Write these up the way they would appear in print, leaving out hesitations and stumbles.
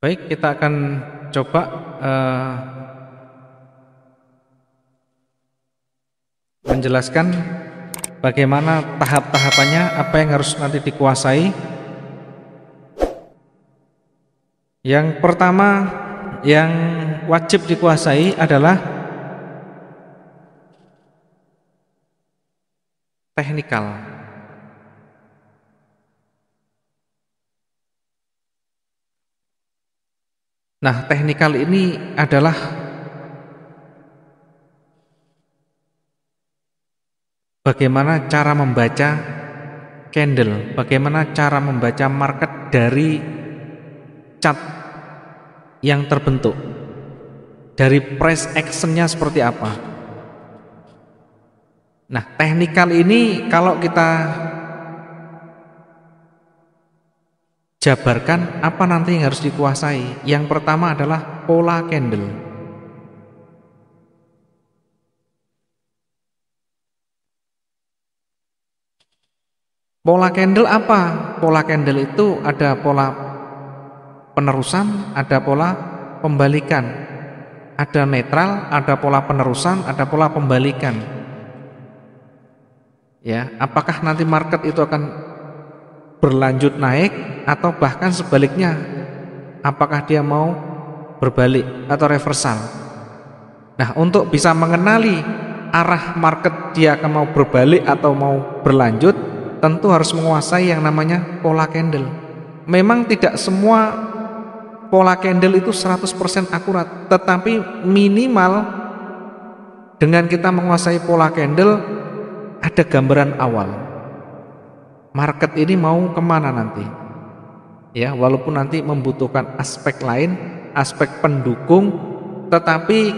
Baik, kita akan coba menjelaskan bagaimana tahap-tahapannya, apa yang harus nanti dikuasai. Yang pertama yang wajib dikuasai adalah teknikal. Nah, teknikal ini adalah bagaimana cara membaca candle, bagaimana cara membaca market dari chart yang terbentuk, dari price actionnya seperti apa. Nah, teknikal ini kalau kita jabarkan apa nanti yang harus dikuasai. Yang pertama adalah pola candle. Pola candle apa? Pola candle itu ada pola penerusan, ada pola pembalikan. Ada netral, ada pola penerusan, ada pola pembalikan. Ya, apakah nanti market itu akan berlanjut naik atau bahkan sebaliknya? Apakah dia mau berbalik atau reversal? Nah, untuk bisa mengenali arah market dia akan mau berbalik atau mau berlanjut, tentu harus menguasai yang namanya pola candle. Memang tidak semua pola candle itu 100% akurat, tetapi minimal dengan kita menguasai pola candle ada gambaran awal market ini mau kemana nanti. Ya, walaupun nanti membutuhkan aspek lain, aspek pendukung, tetapi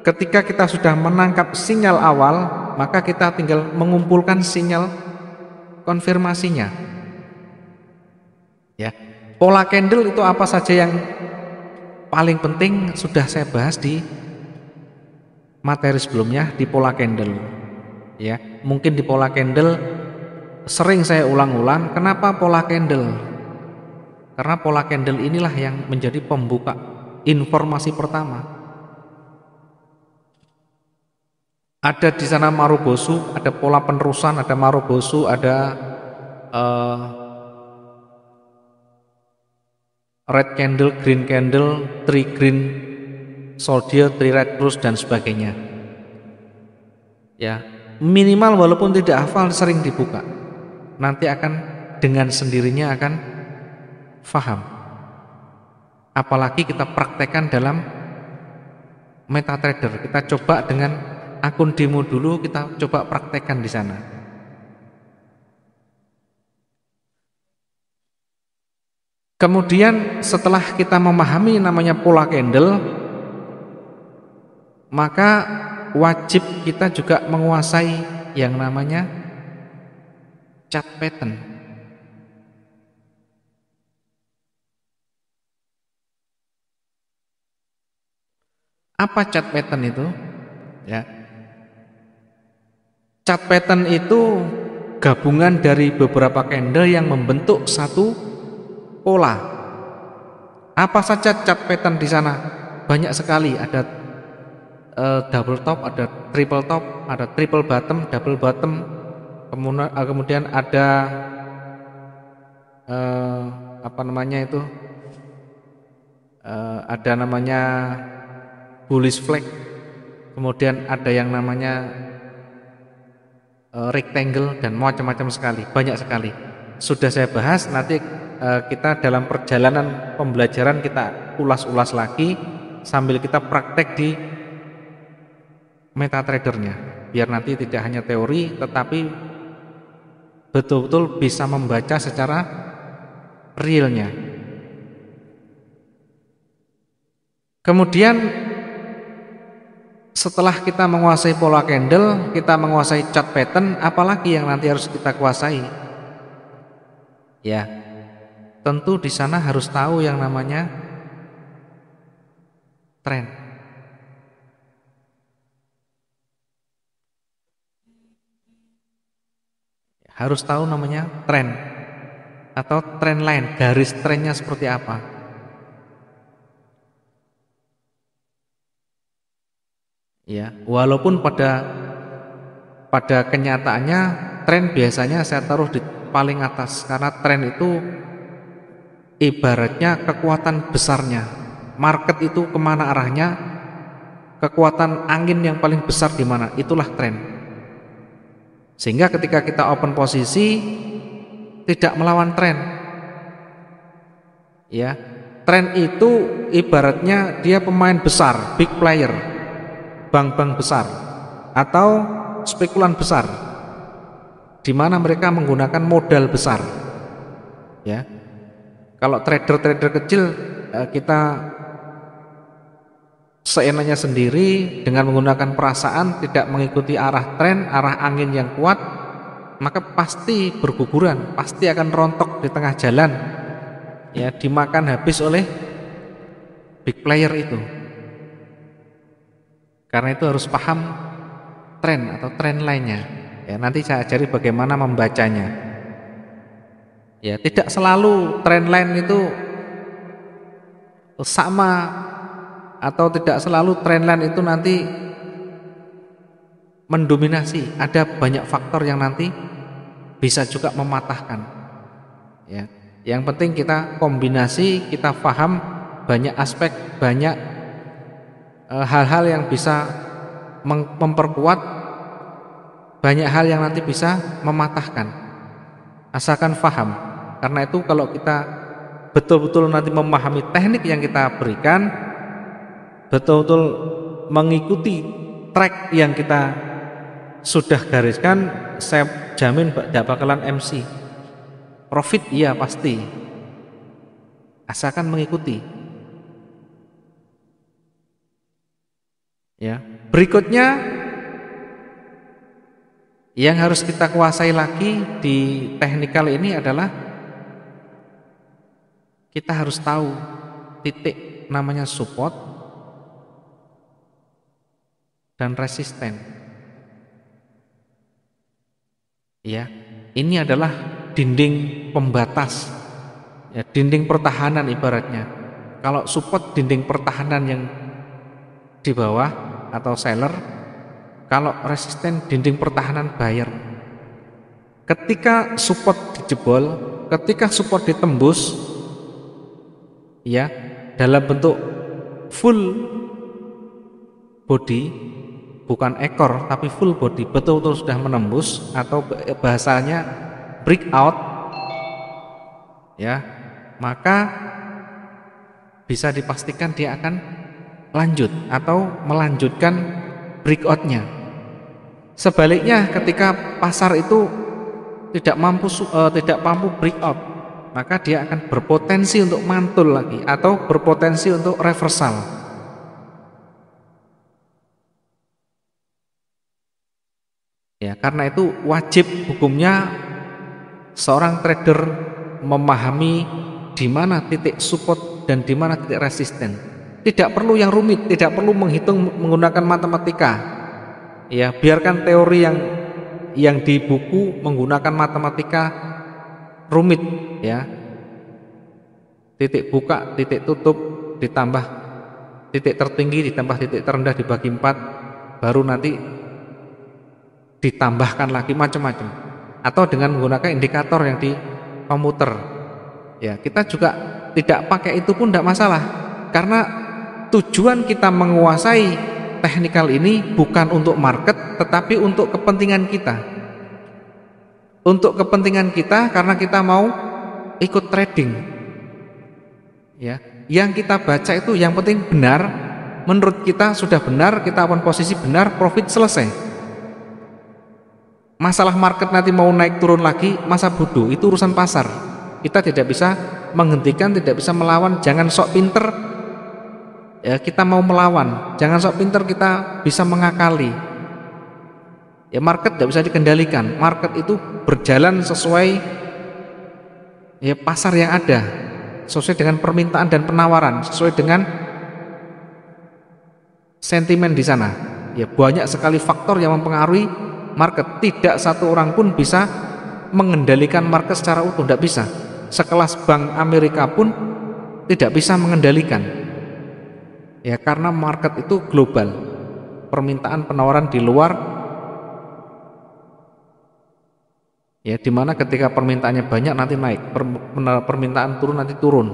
ketika kita sudah menangkap sinyal awal, maka kita tinggal mengumpulkan sinyal konfirmasinya. Ya, pola candle itu apa saja yang paling penting sudah saya bahas di materi sebelumnya di pola candle. Ya, mungkin di pola candle sering saya ulang-ulang. Kenapa pola candle? Karena pola candle inilah yang menjadi pembuka informasi pertama. Ada di sana Marubozu, ada pola penerusan, ada Marubozu, ada red candle, green candle, three green soldier, three red cross dan sebagainya. Ya, minimal walaupun tidak hafal sering dibuka. Nanti akan dengan sendirinya akan faham. Apalagi kita praktekkan dalam MetaTrader. Kita coba dengan akun demo dulu, kita coba praktekkan di sana. Kemudian setelah kita memahami namanya pola candle, maka wajib kita juga menguasai yang namanya chart pattern. Apa chart pattern itu? Ya. Chart pattern itu gabungan dari beberapa candle yang membentuk satu pola. Apa saja chart pattern di sana? Banyak sekali, ada double top, ada triple top, ada triple bottom, double bottom. Kemudian ada apa namanya itu? Ada namanya bullish flag. Kemudian ada yang namanya rectangle dan macam-macam sekali, banyak sekali. Sudah saya bahas, nanti kita dalam perjalanan pembelajaran kita ulas-ulas lagi sambil kita praktek di MetaTradernya, biar nanti tidak hanya teori tetapi betul-betul bisa membaca secara realnya. Kemudian setelah kita menguasai pola candle, kita menguasai chart pattern, apalagi yang nanti harus kita kuasai? Ya, tentu di sana harus tahu yang namanya tren. Harus tahu namanya tren atau trend line, garis trennya seperti apa. Ya, walaupun pada kenyataannya tren biasanya saya taruh di paling atas, karena tren itu ibaratnya kekuatan besarnya. Market itu kemana arahnya, kekuatan angin yang paling besar di mana, itulah tren. Sehingga ketika kita open posisi tidak melawan tren. Ya, tren itu ibaratnya dia pemain besar, big player, bank-bank besar atau spekulan besar, di mana mereka menggunakan modal besar. Ya, kalau trader-trader kecil kita seenaknya sendiri dengan menggunakan perasaan, tidak mengikuti arah tren, arah angin yang kuat, maka pasti berguguran, pasti akan rontok di tengah jalan. Ya, dimakan habis oleh big player itu. Karena itu harus paham tren atau trend lainnya. Ya, nanti saya ajari bagaimana membacanya. Ya, tidak selalu trend line itu sama, atau tidak selalu trend line itu nanti mendominasi. Ada banyak faktor yang nanti bisa juga mematahkan. Ya, yang penting kita kombinasi, kita paham banyak aspek, banyak hal-hal yang bisa memperkuat, banyak hal yang nanti bisa mematahkan, asalkan paham. Karena itu kalau kita betul-betul nanti memahami teknik yang kita berikan, betul-betul mengikuti track yang kita sudah gariskan, saya jamin tidak bakalan MC. Profit iya pasti, asalkan mengikuti. Ya, berikutnya yang harus kita kuasai lagi di teknikal ini adalah kita harus tahu titik namanya support dan resisten. Ya, ini adalah dinding pembatas, ya, dinding pertahanan ibaratnya. Kalau support dinding pertahanan yang di bawah atau seller, kalau resisten dinding pertahanan buyer. Ketika support dijebol, ketika support ditembus, ya, dalam bentuk full body, bukan ekor tapi full body, betul-betul sudah menembus atau bahasanya breakout, ya, maka bisa dipastikan dia akan lanjut atau melanjutkan breakoutnya. Sebaliknya, ketika pasar itu tidak mampu breakout, maka dia akan berpotensi untuk mantul lagi atau berpotensi untuk reversal. Ya, karena itu wajib hukumnya seorang trader memahami di mana titik support dan di mana titik resisten. Tidak perlu yang rumit, tidak perlu menghitung menggunakan matematika. Ya, biarkan teori yang di buku menggunakan matematika rumit, ya. Titik buka, titik tutup ditambah titik tertinggi ditambah titik terendah dibagi 4, baru nanti ditambahkan lagi macam-macam, atau dengan menggunakan indikator yang di komputer. Ya, kita juga tidak pakai itu pun tidak masalah, karena tujuan kita menguasai teknikal ini bukan untuk market, tetapi untuk kepentingan kita. Untuk kepentingan kita, karena kita mau ikut trading. Ya, yang kita baca itu yang penting benar, menurut kita sudah benar, kita open posisi benar, profit selesai. Masalah market nanti mau naik turun lagi, masa bodoh, itu urusan pasar. Kita tidak bisa menghentikan, tidak bisa melawan. Jangan sok pinter, ya, kita mau melawan. Jangan sok pinter kita bisa mengakali. Ya, market tidak bisa dikendalikan. Market itu berjalan sesuai, ya, pasar yang ada, sesuai dengan permintaan dan penawaran, sesuai dengan sentimen di sana. Ya, banyak sekali faktor yang mempengaruhi market. Tidak satu orang pun bisa mengendalikan market secara utuh, tidak bisa. Sekelas Bank Amerika pun tidak bisa mengendalikan. Ya, karena market itu global. permintaan penawaran di luar, ya, dimana ketika permintaannya banyak nanti naik, permintaan turun nanti turun,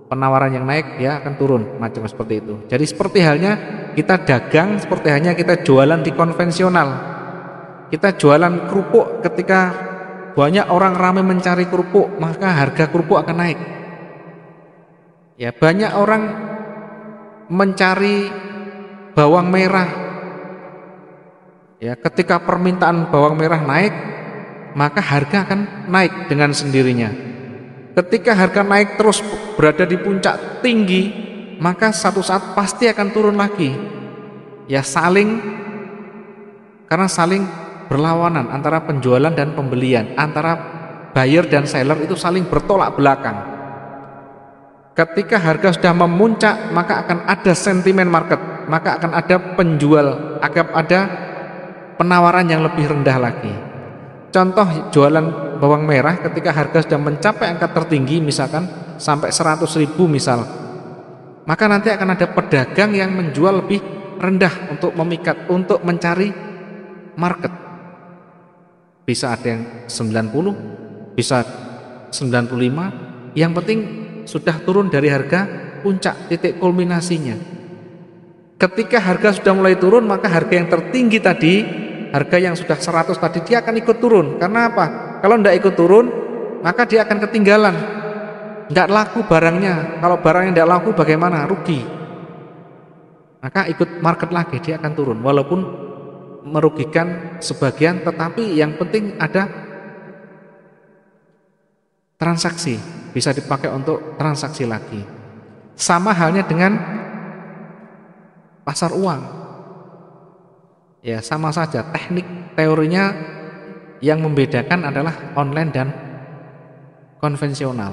penawaran yang naik ya akan turun, macam seperti itu. Jadi seperti halnya kita dagang, seperti halnya kita jualan di konvensional. Kita jualan kerupuk, ketika banyak orang ramai mencari kerupuk, maka harga kerupuk akan naik. Ya, banyak orang mencari bawang merah. Ya, ketika permintaan bawang merah naik, maka harga akan naik dengan sendirinya. Ketika harga naik terus berada di puncak tinggi, maka satu saat pasti akan turun lagi. Ya, karena saling berlawanan antara penjualan dan pembelian, antara buyer dan seller itu saling bertolak belakang. Ketika harga sudah memuncak, maka akan ada sentimen market, maka akan ada penjual, akan ada penawaran yang lebih rendah lagi. Contoh jualan bawang merah, ketika harga sudah mencapai angka tertinggi, misalkan sampai 100.000 misal, maka nanti akan ada pedagang yang menjual lebih rendah untuk memikat, untuk mencari market. Bisa ada yang 90, bisa 95, yang penting sudah turun dari harga puncak, titik kulminasinya. Ketika harga sudah mulai turun, maka harga yang tertinggi tadi, harga yang sudah 100 tadi, dia akan ikut turun. Karena apa? Kalau tidak ikut turun, maka dia akan ketinggalan, tidak laku barangnya. Kalau barangnya tidak laku, bagaimana? Rugi. Maka ikut market lagi, dia akan turun, walaupun merugikan sebagian, tetapi yang penting ada transaksi, bisa dipakai untuk transaksi lagi. Sama halnya dengan pasar uang. Ya, sama saja, teknik teorinya yang membedakan adalah online dan konvensional.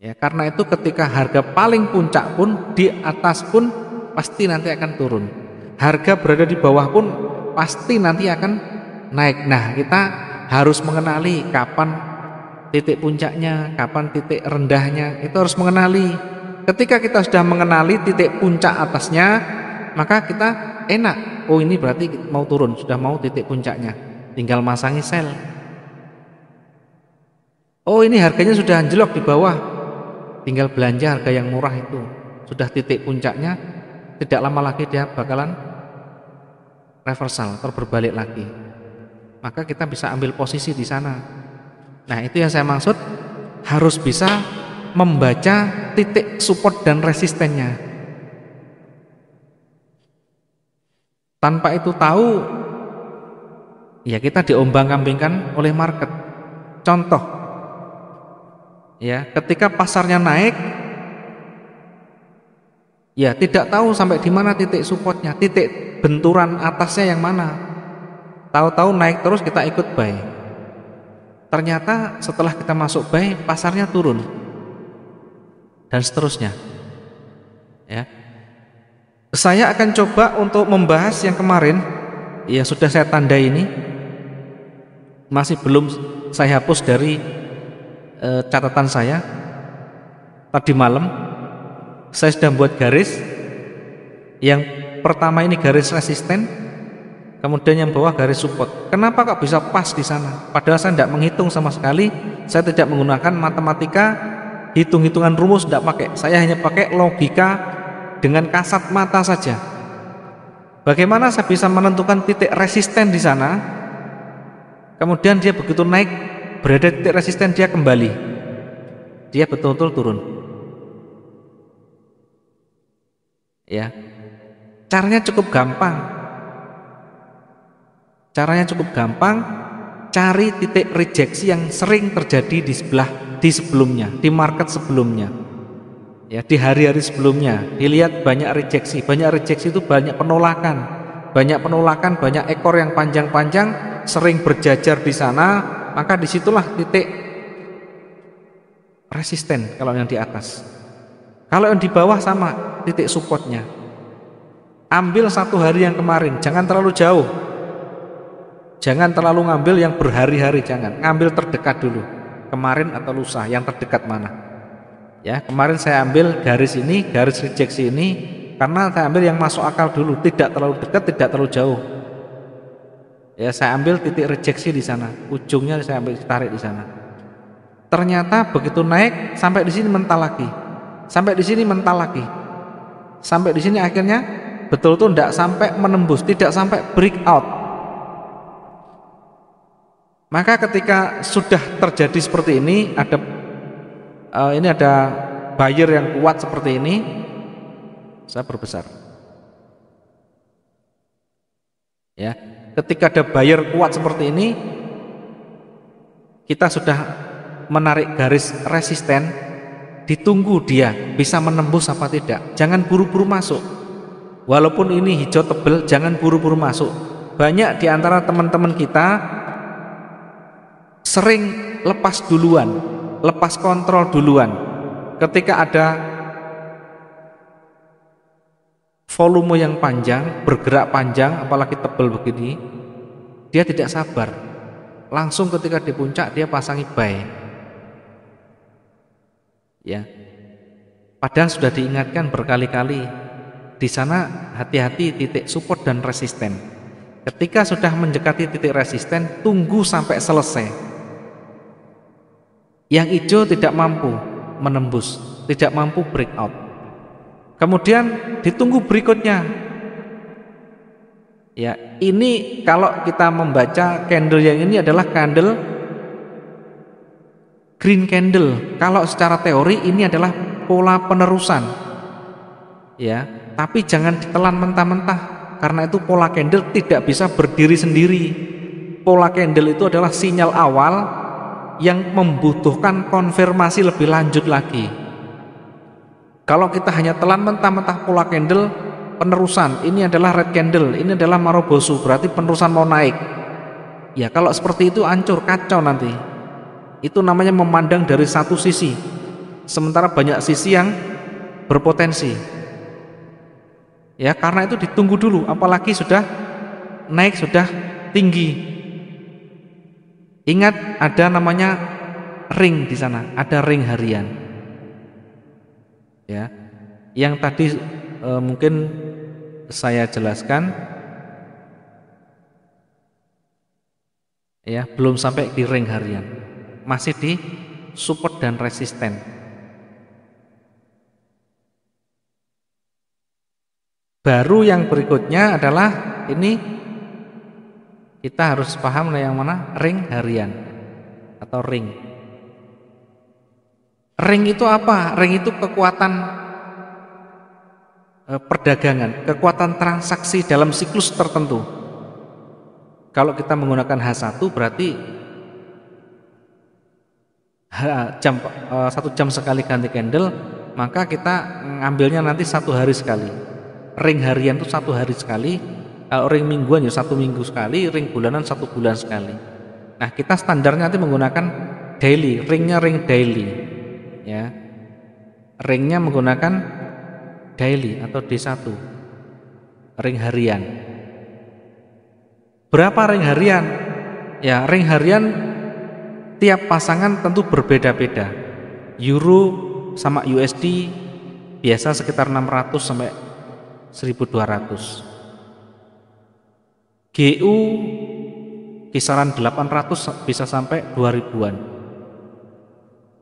Ya, karena itu ketika harga paling puncak pun, di atas pun pasti nanti akan turun. Harga berada di bawah pun pasti nanti akan naik. Nah, kita harus mengenali kapan titik puncaknya, kapan titik rendahnya. Itu harus mengenali. Ketika kita sudah mengenali titik puncak atasnya, maka kita enak. Oh, ini berarti mau turun, sudah mau titik puncaknya, tinggal masangi sell. Oh, ini harganya sudah anjlok di bawah, tinggal belanja harga yang murah itu. Sudah titik puncaknya, tidak lama lagi dia bakalan reversal, berbalik lagi. Maka kita bisa ambil posisi di sana. Nah, itu yang saya maksud, harus bisa membaca titik support dan resistennya. Tanpa itu tahu, ya kita diombang-ambingkan oleh market. Contoh, ya, ketika pasarnya naik, ya tidak tahu sampai di mana titik supportnya, titik benturan atasnya yang mana. Tahu-tahu naik terus kita ikut buy. Ternyata setelah kita masuk buy, pasarnya turun. Dan seterusnya. Ya. Saya akan coba untuk membahas yang kemarin, ya sudah saya tandai ini. Masih belum saya hapus dari catatan saya. Tadi malam saya sudah buat garis. Yang pertama ini garis resisten, kemudian yang bawah garis support. Kenapa kok bisa pas di sana? Padahal saya tidak menghitung sama sekali. Saya tidak menggunakan matematika, hitung-hitungan rumus, tidak pakai. Saya hanya pakai logika dengan kasat mata saja. Bagaimana saya bisa menentukan titik resisten di sana? Kemudian dia begitu naik, berada di titik resisten, dia kembali. Dia betul-betul turun. Ya. Caranya cukup gampang. Cari titik rejeksi yang sering terjadi di sebelumnya, di market sebelumnya. Ya, di hari-hari sebelumnya dilihat banyak rejeksi itu banyak penolakan, banyak ekor yang panjang-panjang sering berjajar di sana, maka disitulah titik resisten kalau yang di atas. Kalau yang di bawah sama titik supportnya. Ambil satu hari yang kemarin, jangan terlalu jauh, jangan terlalu ngambil yang berhari-hari, jangan ngambil terdekat dulu, kemarin atau lusa, yang terdekat mana. Ya, kemarin saya ambil garis ini, garis rejeksi ini. karena saya ambil yang masuk akal dulu, tidak terlalu dekat, tidak terlalu jauh. Ya, saya ambil titik rejeksi di sana, ujungnya saya ambil tarik di sana. Ternyata begitu naik sampai di sini mental lagi, sampai di sini mental lagi, sampai di sini akhirnya betul-betul tidak sampai menembus, tidak sampai break out. Maka ketika sudah terjadi seperti ini, ada buyer yang kuat seperti ini, saya berbesar. Ya, ketika ada buyer kuat seperti ini, kita sudah menarik garis resisten, ditunggu dia bisa menembus apa tidak. Jangan buru-buru masuk. Walaupun ini hijau tebel, jangan buru-buru masuk. Banyak di antara teman-teman kita sering lepas duluan, lepas kontrol duluan. Ketika ada volume yang panjang, bergerak panjang, apalagi tebal begini, dia tidak sabar. Langsung ketika di puncak dia pasangi buy. Ya, padahal sudah diingatkan berkali-kali di sana, hati-hati titik support dan resisten. Ketika sudah mendekati titik resisten, tunggu sampai selesai. Yang hijau tidak mampu menembus, tidak mampu breakout. Kemudian ditunggu berikutnya. Ya, ini kalau kita membaca candle yang ini adalah candle green candle. Kalau secara teori ini adalah pola penerusan. Ya, tapi jangan ditelan mentah-mentah, karena itu pola candle tidak bisa berdiri sendiri. Pola candle itu adalah sinyal awal yang membutuhkan konfirmasi lebih lanjut lagi. Kalau kita hanya telan mentah-mentah pola candle penerusan, ini adalah red candle, ini adalah marobosu, berarti penerusan mau naik. Ya, kalau seperti itu hancur, kacau nanti. Itu namanya memandang dari satu sisi, sementara banyak sisi yang berpotensi. Ya, karena itu ditunggu dulu, apalagi sudah naik, sudah tinggi. Ingat, ada namanya ring di sana, ada ring harian. Ya, yang tadi mungkin saya jelaskan, ya, belum sampai di ring harian, masih di support dan resisten. Baru yang berikutnya adalah ini, kita harus paham yang mana ring harian atau ring. Ring itu apa? Ring itu kekuatan perdagangan, kekuatan transaksi dalam siklus tertentu. Kalau kita menggunakan H1 berarti satu jam sekali ganti candle, maka kita ngambilnya nanti 1 hari sekali. Ring harian itu 1 hari sekali. Kalau ring mingguan ya 1 minggu sekali, ring bulanan 1 bulan sekali. Nah, kita standarnya nanti menggunakan daily, ringnya ring daily. Ya, ringnya menggunakan daily atau D1, ring harian. Berapa ring harian? Ya, ring harian tiap pasangan tentu berbeda-beda. Euro sama USD biasa sekitar 600 sampai 1200. GU kisaran 800 bisa sampai 2000-an.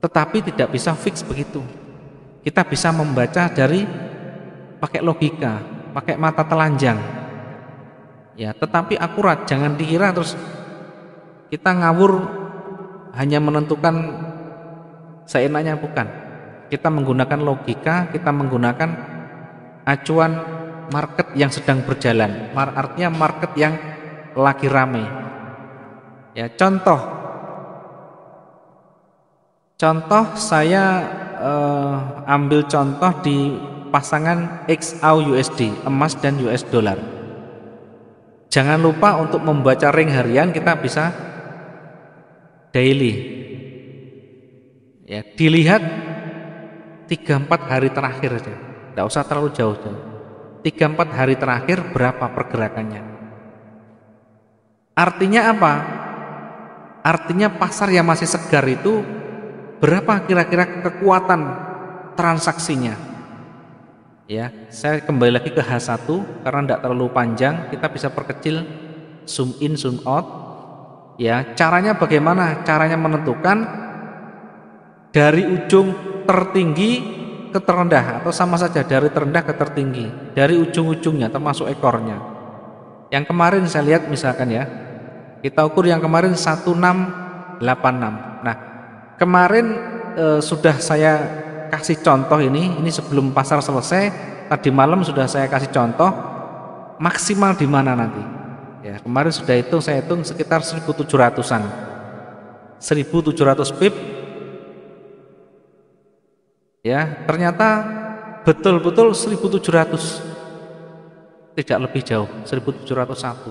Tetapi tidak bisa fix begitu. Kita bisa membaca dari pakai logika, pakai mata telanjang. Ya, tetapi akurat, jangan dikira terus kita ngawur hanya menentukan seenaknya, bukan. Kita menggunakan logika, kita menggunakan acuan market yang sedang berjalan, artinya market yang lagi rame. Ya, contoh saya ambil contoh di pasangan XAU USD, emas dan US dollar. Jangan lupa untuk membaca ring harian, kita bisa daily. Ya, dilihat 3-4 hari terakhir aja. Tidak usah terlalu jauh-jauh. 3-4 hari terakhir berapa pergerakannya? Artinya apa? Artinya pasar yang masih segar itu berapa kira-kira kekuatan transaksinya? Ya, saya kembali lagi ke H1 karena tidak terlalu panjang, kita bisa perkecil, zoom in, zoom out. Ya, caranya bagaimana? Caranya menentukan dari ujung tertinggi ke terendah atau sama saja dari terendah ke tertinggi, dari ujung-ujungnya termasuk ekornya. Yang kemarin saya lihat misalkan ya, kita ukur yang kemarin 1686. Nah, kemarin sudah saya kasih contoh ini sebelum pasar selesai, tadi malam sudah saya kasih contoh maksimal di mana nanti. Ya, kemarin sudah saya hitung sekitar 1700-an. 1700 pip. Ya, ternyata betul-betul 1700. Tidak lebih jauh, 1701.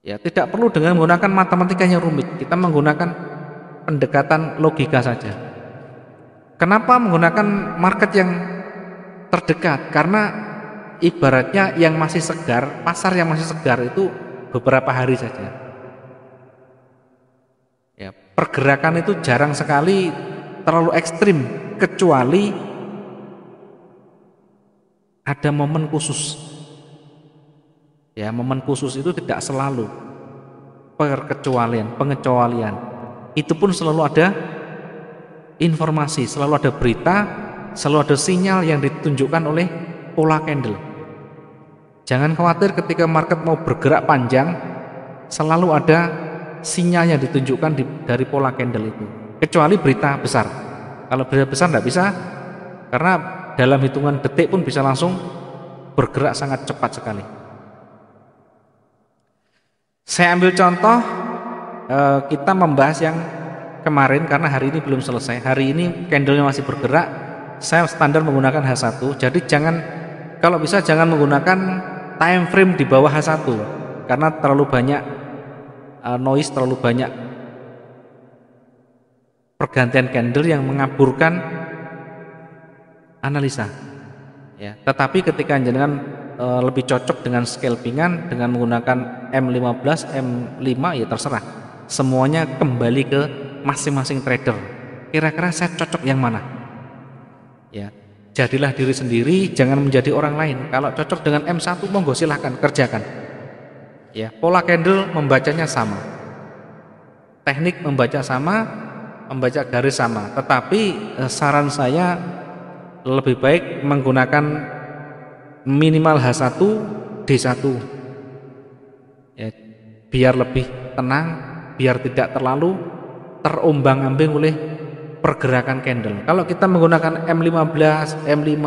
Ya, tidak perlu dengan menggunakan matematika yang rumit. Kita menggunakan pendekatan logika saja. Kenapa menggunakan market yang terdekat? Karena ibaratnya yang masih segar, pasar yang masih segar itu beberapa hari saja. Ya, pergerakan itu jarang sekali terlalu ekstrim, kecuali ada momen khusus. Ya, momen khusus itu tidak selalu, pengecualian. Itu pun selalu ada informasi, selalu ada berita, selalu ada sinyal yang ditunjukkan oleh pola candle. Jangan khawatir ketika market mau bergerak panjang, selalu ada sinyal yang ditunjukkan dari pola candle itu. Kecuali berita besar. Kalau berita besar tidak bisa, karena dalam hitungan detik pun bisa langsung bergerak sangat cepat sekali. Saya ambil contoh, kita membahas yang kemarin karena hari ini belum selesai. Hari ini candlenya masih bergerak. Saya standar menggunakan H1. Jadi kalau bisa jangan menggunakan time frame di bawah H1 karena terlalu banyak noise, terlalu banyak pergantian candle yang mengaburkan analisa. Ya, tetapi ketika jenengan lebih cocok dengan scalpingan dengan menggunakan M15, M5 ya terserah. Semuanya kembali ke masing-masing trader. Kira-kira saya cocok yang mana? Ya, jadilah diri sendiri, jangan menjadi orang lain. Kalau cocok dengan M1 monggo silahkan kerjakan. Ya, pola candle membacanya sama. Teknik membaca sama, membaca garis sama. Tetapi saran saya lebih baik menggunakan minimal H1, D1. Ya, biar lebih tenang, biar tidak terlalu terombang-ambing oleh pergerakan candle. Kalau kita menggunakan M15, M5,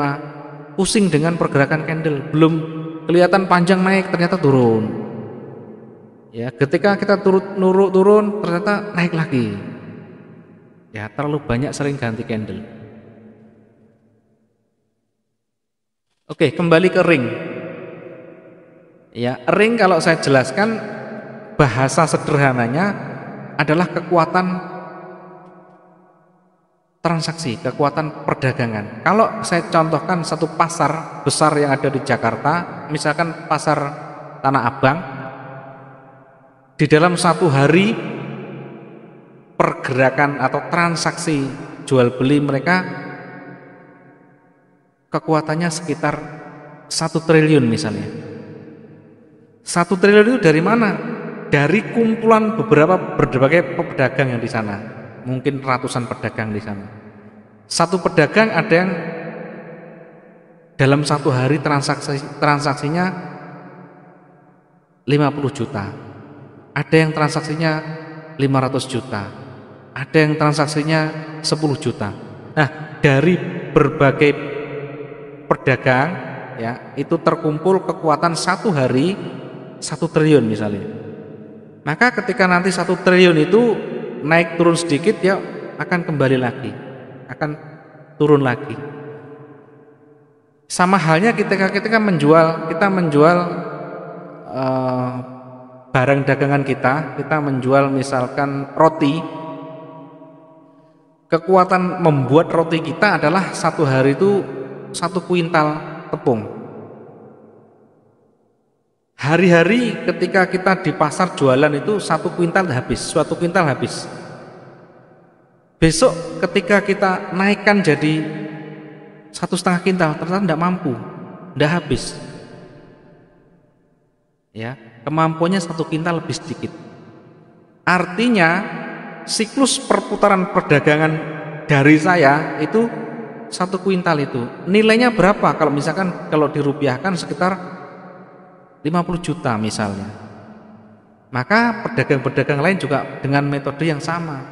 pusing dengan pergerakan candle, belum kelihatan panjang naik ternyata turun. Ya, ketika kita turun ternyata naik lagi. Ya, terlalu banyak sering ganti candle. Oke, kembali ke ring. Ya, ring kalau saya jelaskan bahasa sederhananya adalah kekuatan transaksi, kekuatan perdagangan. Kalau saya contohkan satu pasar besar yang ada di Jakarta, misalkan pasar Tanah Abang, di dalam satu hari pergerakan atau transaksi jual beli mereka kekuatannya sekitar 1 triliun misalnya. 1 triliun itu dari mana? Dari kumpulan berbagai pedagang yang di sana. Mungkin ratusan pedagang di sana. Satu pedagang ada yang dalam satu hari transaksinya 50 juta. Ada yang transaksinya 500 juta. Ada yang transaksinya 10 juta. Nah, dari berbagai pedagang ya, itu terkumpul kekuatan satu hari 1 triliun misalnya. Maka ketika nanti 1 triliun itu naik turun sedikit ya akan kembali lagi, akan turun lagi. Sama halnya ketika menjual barang dagangan kita menjual misalkan roti. Kekuatan membuat roti kita adalah satu hari itu 1 kuintal tepung. Hari-hari ketika kita di pasar jualan itu 1 kuintal habis. Besok ketika kita naikkan jadi 1,5 kintal, ternyata tidak mampu, tidak habis. Ya, kemampuannya 1 kintal lebih sedikit. Artinya siklus perputaran perdagangan dari saya itu 1 kuintal itu nilainya berapa? Kalau misalkan kalau dirupiahkan sekitar 50 juta misalnya. Maka pedagang-pedagang lain juga dengan metode yang sama.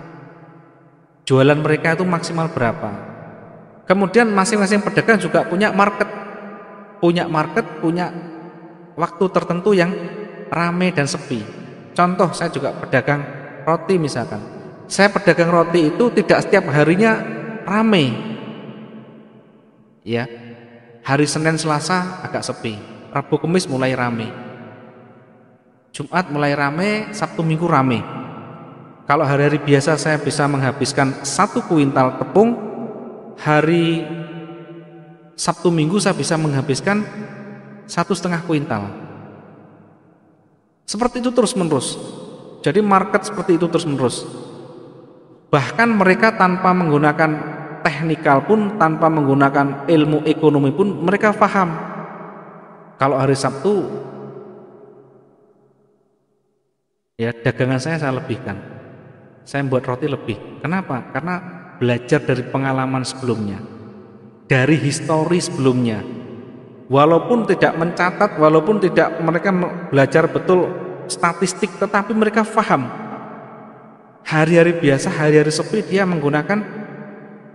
Jualan mereka itu maksimal berapa? Kemudian masing-masing pedagang juga punya market, punya waktu tertentu yang ramai dan sepi. Contoh, saya juga pedagang roti misalkan. Saya pedagang roti itu tidak setiap harinya ramai. Ya, hari Senin Selasa agak sepi, Rabu Kamis mulai ramai, Jumat mulai ramai, Sabtu Minggu ramai. Kalau hari-hari biasa saya bisa menghabiskan 1 kuintal tepung, hari Sabtu Minggu saya bisa menghabiskan 1,5 kuintal. Seperti itu terus menerus. Jadi market seperti itu terus menerus. Bahkan mereka tanpa menggunakan teknikal pun, tanpa menggunakan ilmu ekonomi pun, mereka paham kalau hari Sabtu ya dagangan saya lebihkan, saya membuat roti lebih. Kenapa? Karena belajar dari pengalaman sebelumnya, dari histori sebelumnya. Walaupun tidak mencatat, walaupun tidak mereka belajar betul statistik, tetapi mereka paham hari-hari biasa, hari-hari sepi dia menggunakan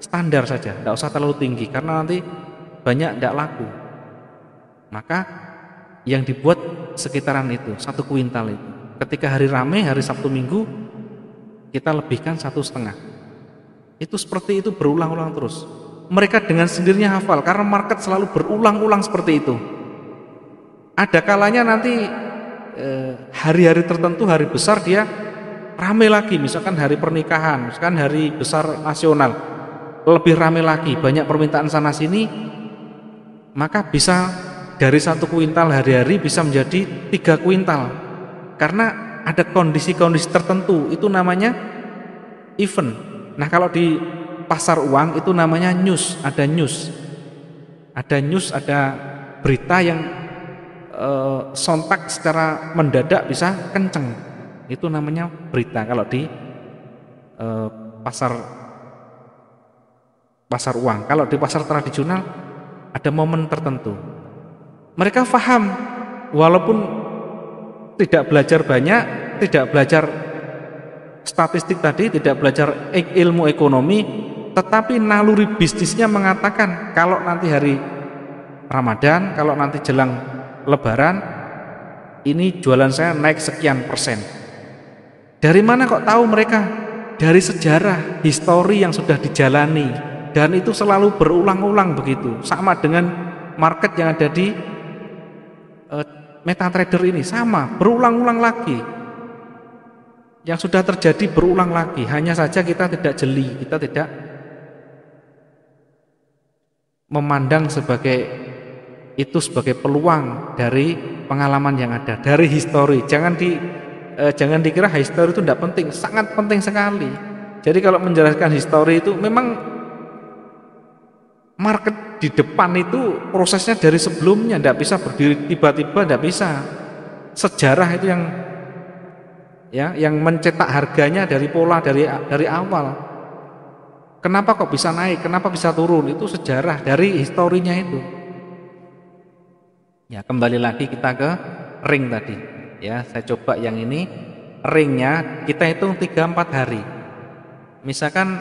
standar saja, tidak usah terlalu tinggi karena nanti banyak tidak laku. Maka yang dibuat sekitaran itu 1 kuintal itu. Ketika hari ramai, hari Sabtu Minggu, kita lebihkan 1,5. Itu seperti itu berulang-ulang terus. Mereka dengan sendirinya hafal karena market selalu berulang-ulang seperti itu. Ada kalanya nanti hari-hari tertentu, hari besar dia ramai lagi, misalkan hari pernikahan, misalkan hari besar nasional, lebih ramai lagi, banyak permintaan sana sini, maka bisa dari 1 kuintal hari-hari bisa menjadi 3 kuintal karena ada kondisi-kondisi tertentu, itu namanya event. Nah, kalau di pasar uang itu namanya news, ada berita yang sontak secara mendadak bisa kenceng, itu namanya berita. Kalau di pasar uang, kalau di pasar tradisional ada momen tertentu. Mereka paham, walaupun tidak belajar banyak, tidak belajar statistik tadi, tidak belajar ilmu ekonomi, tetapi naluri bisnisnya mengatakan kalau nanti hari Ramadan, kalau nanti jelang Lebaran, ini jualan saya naik sekian persen. Dari mana kok tahu mereka? Dari sejarah, histori yang sudah dijalani, dan itu selalu berulang-ulang begitu. Sama dengan market yang ada di MetaTrader ini, sama, berulang-ulang lagi. Yang sudah terjadi berulang lagi, hanya saja kita tidak jeli, kita tidak memandang itu sebagai peluang dari pengalaman yang ada, dari histori. Jangan dikira histori itu tidak penting, sangat penting sekali. Jadi kalau menjelaskan histori itu memang market di depan itu prosesnya dari sebelumnya, tidak bisa berdiri tiba-tiba, tidak bisa. Sejarah itu yang mencetak harganya dari pola dari awal. Kenapa kok bisa naik, kenapa bisa turun, itu sejarah dari historinya itu. Ya, kembali lagi kita ke ring tadi. Ya, saya coba yang ini, ringnya kita hitung 3-4 hari. Misalkan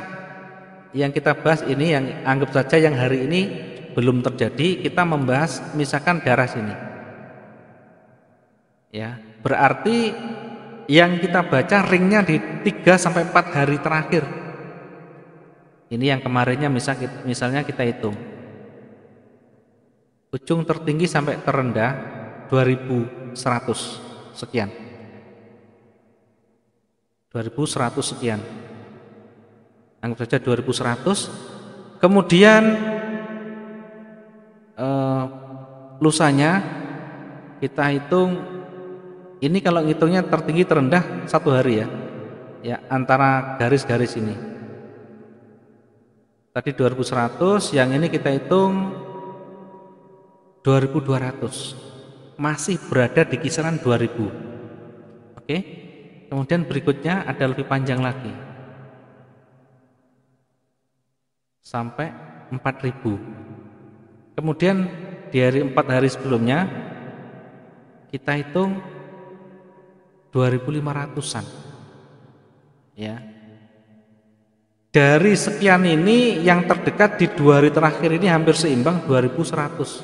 yang kita bahas ini, yang anggap saja yang hari ini belum terjadi, kita membahas misalkan darah sini. Ya, berarti yang kita baca ringnya di 3-4 hari terakhir. Ini yang kemarinnya misalnya kita hitung. Ujung tertinggi sampai terendah 2100 sekian. 2100 sekian. Anggap saja 2100. Kemudian lusanya kita hitung. Ini kalau ngitungnya tertinggi terendah 1 hari ya. Ya, antara garis-garis ini. Tadi 2100, yang ini kita hitung 2200. Masih berada di kisaran 2000. Oke. Kemudian berikutnya ada lebih panjang lagi. Sampai 4000. Kemudian di hari 4 hari sebelumnya kita hitung 2500-an. Ya. Dari sekian ini yang terdekat di 2 hari terakhir ini hampir seimbang 2100.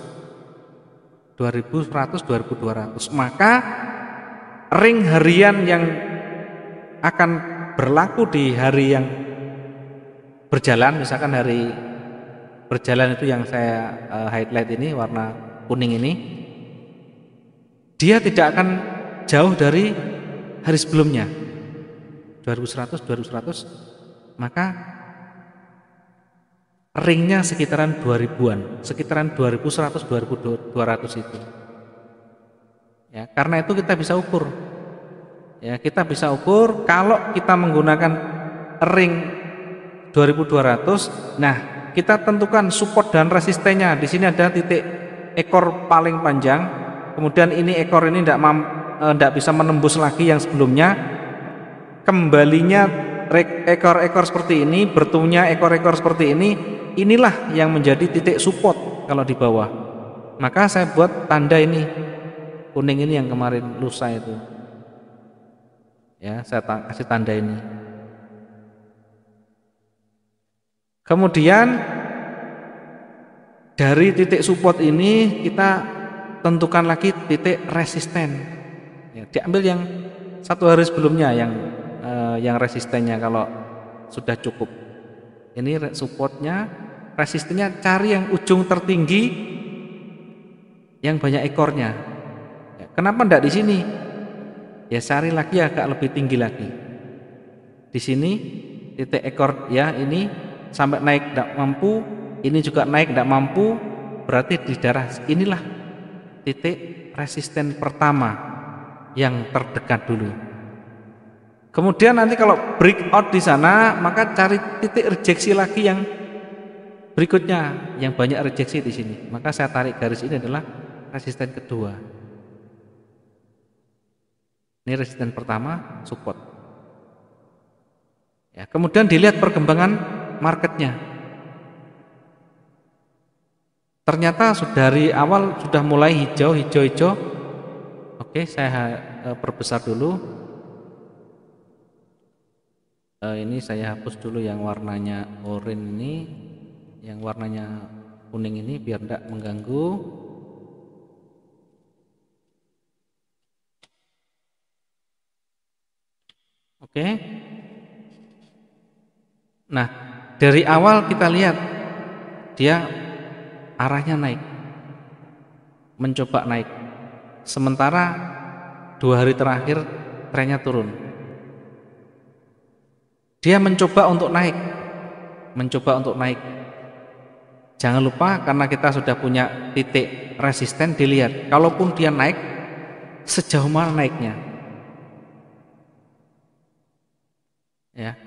2100, 2200. Maka ring harian yang akan berlaku di hari yang berjalan, misalkan hari berjalan itu yang saya highlight ini warna kuning ini, dia tidak akan jauh dari hari sebelumnya 2100, 2100. Maka ringnya sekitaran 2000-an, sekitaran 2100, 2200 itu. Ya, karena itu kita bisa ukur. Ya, kita bisa ukur kalau kita menggunakan ring 2200. Nah, kita tentukan support dan resistennya. Di sini ada titik ekor paling panjang. Kemudian ini ekor ini tidak bisa menembus lagi yang sebelumnya. Kembalinya ekor-ekor seperti ini, bertumbuhnya ekor-ekor seperti ini, inilah yang menjadi titik support kalau di bawah. Maka saya buat tanda ini, kuning ini yang kemarin lusa itu. Ya, saya kasih tanda ini. Kemudian dari titik support ini kita tentukan lagi titik resisten. Ya, diambil yang 1 hari sebelumnya yang resistennya kalau sudah cukup. Ini supportnya, resistennya cari yang ujung tertinggi yang banyak ekornya. Ya, kenapa tidak di sini? Ya cari lagi agak lebih tinggi lagi. Di sini titik ekor ya ini sampai naik tidak mampu, ini juga naik tidak mampu, berarti di daerah inilah titik resisten pertama yang terdekat dulu. Kemudian nanti kalau breakout di sana, maka cari titik rejeksi lagi yang berikutnya, yang banyak rejeksi di sini. Maka saya tarik garis ini adalah resisten kedua. Ini resisten pertama, support. Ya, kemudian dilihat perkembangan marketnya. Ternyata dari awal sudah mulai hijau. Oke, saya perbesar dulu. Ini saya hapus dulu yang warnanya oranye ini, yang warnanya kuning ini biar tidak mengganggu. Oke. Nah, dari awal kita lihat dia arahnya naik, mencoba naik. Sementara 2 hari terakhir trennya turun. Dia mencoba untuk naik. Jangan lupa karena kita sudah punya titik resisten, dilihat kalaupun dia naik sejauh mana naiknya. Ya.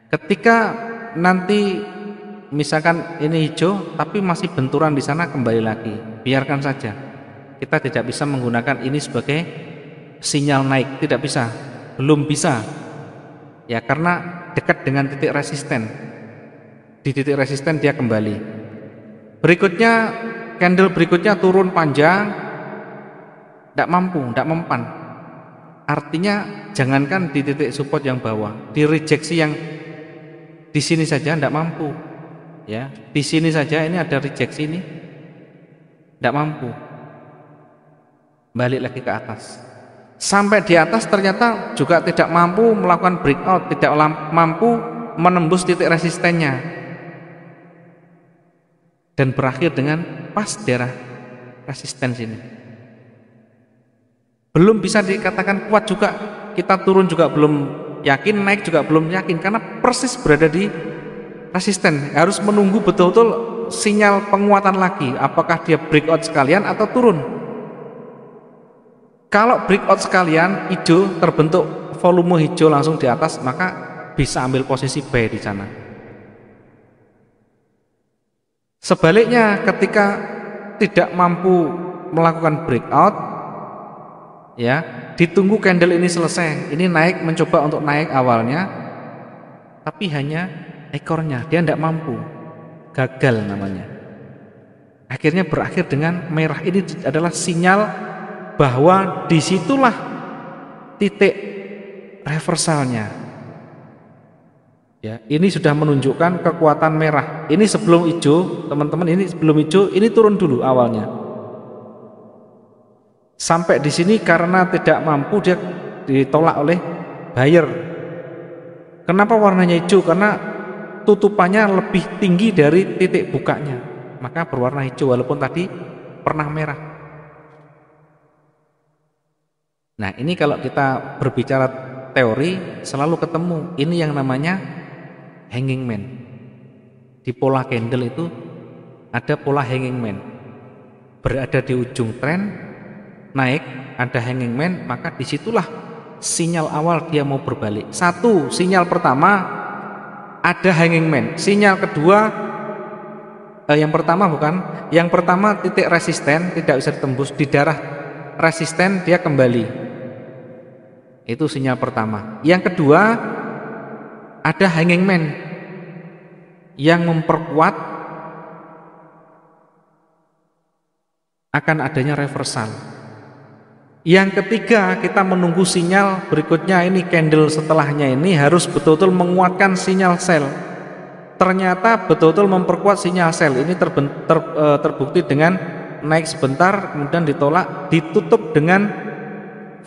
Ketika nanti misalkan ini hijau tapi masih benturan di sana, kembali lagi, biarkan saja. Kita tidak bisa menggunakan ini sebagai sinyal naik, tidak bisa, belum bisa. Ya, karena dekat dengan titik resisten. Di titik resisten dia kembali. Berikutnya, candle berikutnya turun panjang, tidak mampu, tidak mempan. Artinya jangankan di titik support yang bawah, di rejeksi yang di sini saja tidak mampu. Ya, di sini saja ini ada rejeksi ini, tidak mampu. Balik lagi ke atas. Sampai di atas ternyata juga tidak mampu melakukan breakout, tidak mampu menembus titik resistennya, dan berakhir dengan pas daerah resisten sini. Belum bisa dikatakan kuat juga, kita turun juga belum yakin, naik juga belum yakin, karena persis berada di resisten. Harus menunggu betul-betul sinyal penguatan lagi, apakah dia breakout sekalian atau turun. Kalau breakout sekalian, hijau terbentuk volume hijau langsung di atas, maka bisa ambil posisi buy di sana. Sebaliknya ketika tidak mampu melakukan breakout, ya, ditunggu candle ini selesai. Ini naik, mencoba untuk naik awalnya, tapi hanya ekornya, dia tidak mampu, gagal namanya. Akhirnya berakhir dengan merah. Ini adalah sinyal bahwa disitulah titik reversalnya. Ya, ini sudah menunjukkan kekuatan merah. Ini sebelum hijau, teman-teman, ini sebelum hijau, ini turun dulu awalnya. Sampai di sini karena tidak mampu dia ditolak oleh buyer. Kenapa warnanya hijau? Karena tutupannya lebih tinggi dari titik bukanya, maka berwarna hijau walaupun tadi pernah merah. Nah, ini kalau kita berbicara teori selalu ketemu ini yang namanya hanging man. Di pola candle itu ada pola hanging man, berada di ujung tren naik, ada hanging man, maka disitulah sinyal awal dia mau berbalik. Satu, sinyal pertama ada hanging man. Sinyal kedua, yang pertama titik resisten tidak bisa ditembus, di daerah resisten dia kembali. Itu sinyal pertama. Yang kedua, ada hanging man yang memperkuat akan adanya reversal. Yang ketiga, kita menunggu sinyal berikutnya, ini candle setelahnya ini harus betul-betul menguatkan sinyal sell. Ternyata betul-betul memperkuat sinyal sell. Ini terbukti dengan naik sebentar kemudian ditolak, ditutup dengan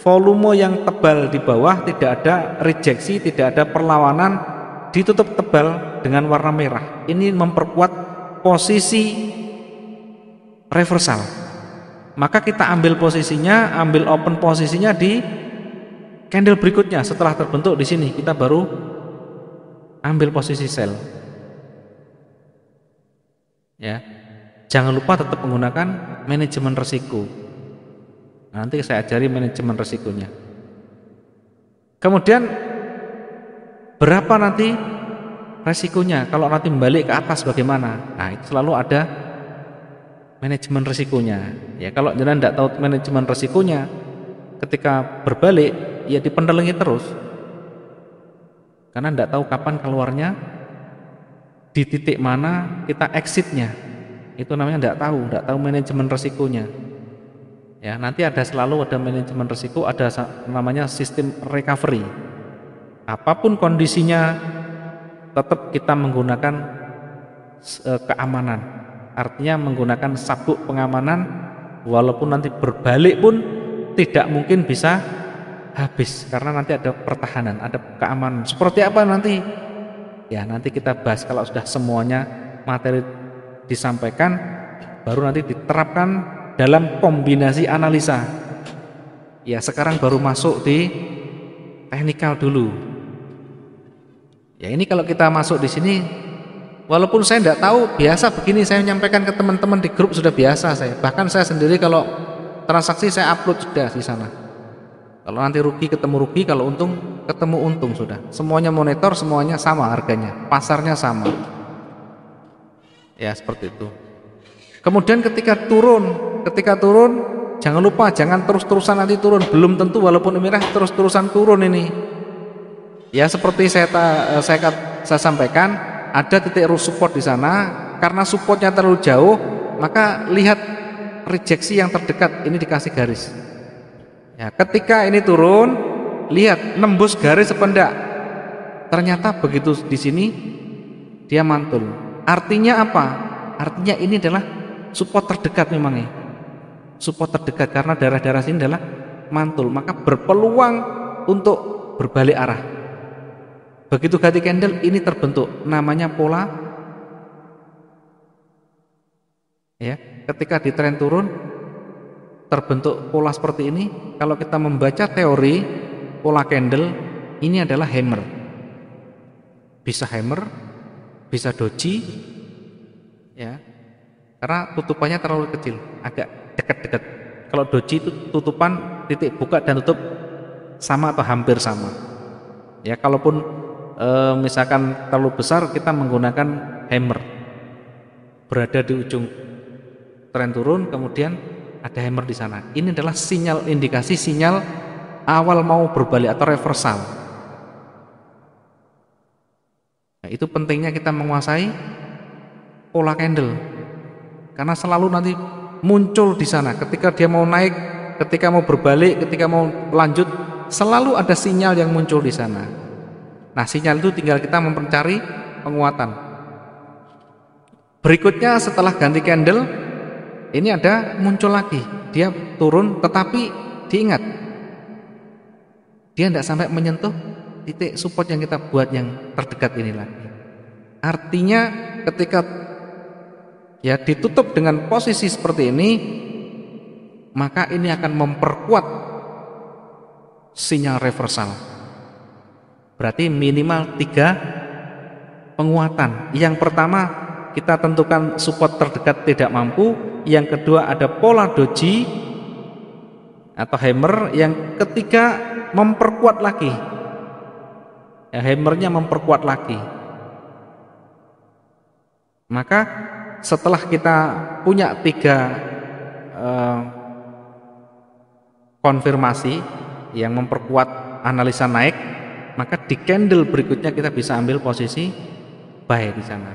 volume yang tebal di bawah, tidak ada rejeksi, tidak ada perlawanan, ditutup tebal dengan warna merah. Ini memperkuat posisi reversal. Maka kita ambil posisinya, ambil open posisinya di candle berikutnya. Setelah terbentuk di sini kita baru ambil posisi sell. Ya. Jangan lupa tetap menggunakan manajemen risiko. Nanti saya ajari manajemen risikonya. Kemudian berapa nanti resikonya kalau nanti balik ke atas bagaimana? Nah, itu selalu ada manajemen risikonya. Ya, kalau jangan tidak tahu manajemen risikonya, ketika berbalik ya dipendelengi terus. Karena tidak tahu kapan keluarnya, di titik mana kita exitnya. Itu namanya tidak tahu manajemen risikonya. Ya, nanti selalu ada manajemen risiko, ada namanya sistem recovery. Apapun kondisinya tetap kita menggunakan keamanan. Artinya menggunakan sabuk pengamanan, walaupun nanti berbalik pun tidak mungkin bisa habis karena nanti ada pertahanan, ada keamanan. Seperti apa nanti? Ya, nanti kita bahas kalau sudah semuanya materi disampaikan, baru nanti diterapkan dalam kombinasi analisa. Ya, sekarang baru masuk di teknikal dulu. Ya, ini kalau kita masuk di sini, walaupun saya tidak tahu, biasa begini saya menyampaikan ke teman-teman di grup sudah biasa saya. Bahkan saya sendiri kalau transaksi saya upload sudah di sana. Kalau nanti rugi ketemu rugi, kalau untung ketemu untung sudah. Semuanya monitor, semuanya sama harganya, pasarnya sama. Ya, seperti itu. Kemudian ketika turun, jangan lupa jangan terus-terusan nanti turun. Belum tentu walaupun merah terus-terusan turun ini. Ya, seperti saya sampaikan, ada titik support di sana. Karena supportnya terlalu jauh, maka lihat rejeksi yang terdekat ini dikasih garis. Ya, ketika ini turun, lihat nembus garis apa enggak. Ternyata begitu di sini dia mantul. Artinya apa? Artinya ini adalah support terdekat memang ya. Support terdekat karena daerah-daerah sini adalah mantul, maka berpeluang untuk berbalik arah. Begitu ganti candle ini terbentuk namanya pola. Ya, ketika di tren turun terbentuk pola seperti ini. Kalau kita membaca teori pola candle, ini adalah hammer. Bisa hammer, bisa doji, ya. Karena tutupannya terlalu kecil, agak dekat-dekat. Kalau doji itu tutupan titik buka dan tutup sama atau hampir sama. Ya, kalaupun misalkan terlalu besar kita menggunakan hammer. berada di ujung tren turun, kemudian ada hammer di sana. Ini adalah sinyal, indikasi sinyal awal mau berbalik atau reversal. Nah, itu pentingnya kita menguasai pola candle, karena selalu nanti muncul di sana ketika dia mau naik, ketika mau berbalik, ketika mau lanjut, selalu ada sinyal yang muncul di sana. Nah, sinyal itu tinggal kita mencari penguatan. Berikutnya setelah ganti candle, ini ada muncul lagi, dia turun, tetapi diingat, dia tidak sampai menyentuh titik support yang kita buat yang terdekat ini lagi. Artinya ketika ya ditutup dengan posisi seperti ini, maka ini akan memperkuat sinyal reversal. Berarti minimal 3 penguatan. Yang pertama, kita tentukan support terdekat tidak mampu. Yang kedua, ada pola doji atau hammer. Yang ketiga, memperkuat lagi. Ya, hammernya memperkuat lagi. Maka setelah kita punya 3 konfirmasi yang memperkuat analisa naik, maka di candle berikutnya kita bisa ambil posisi buy di sana.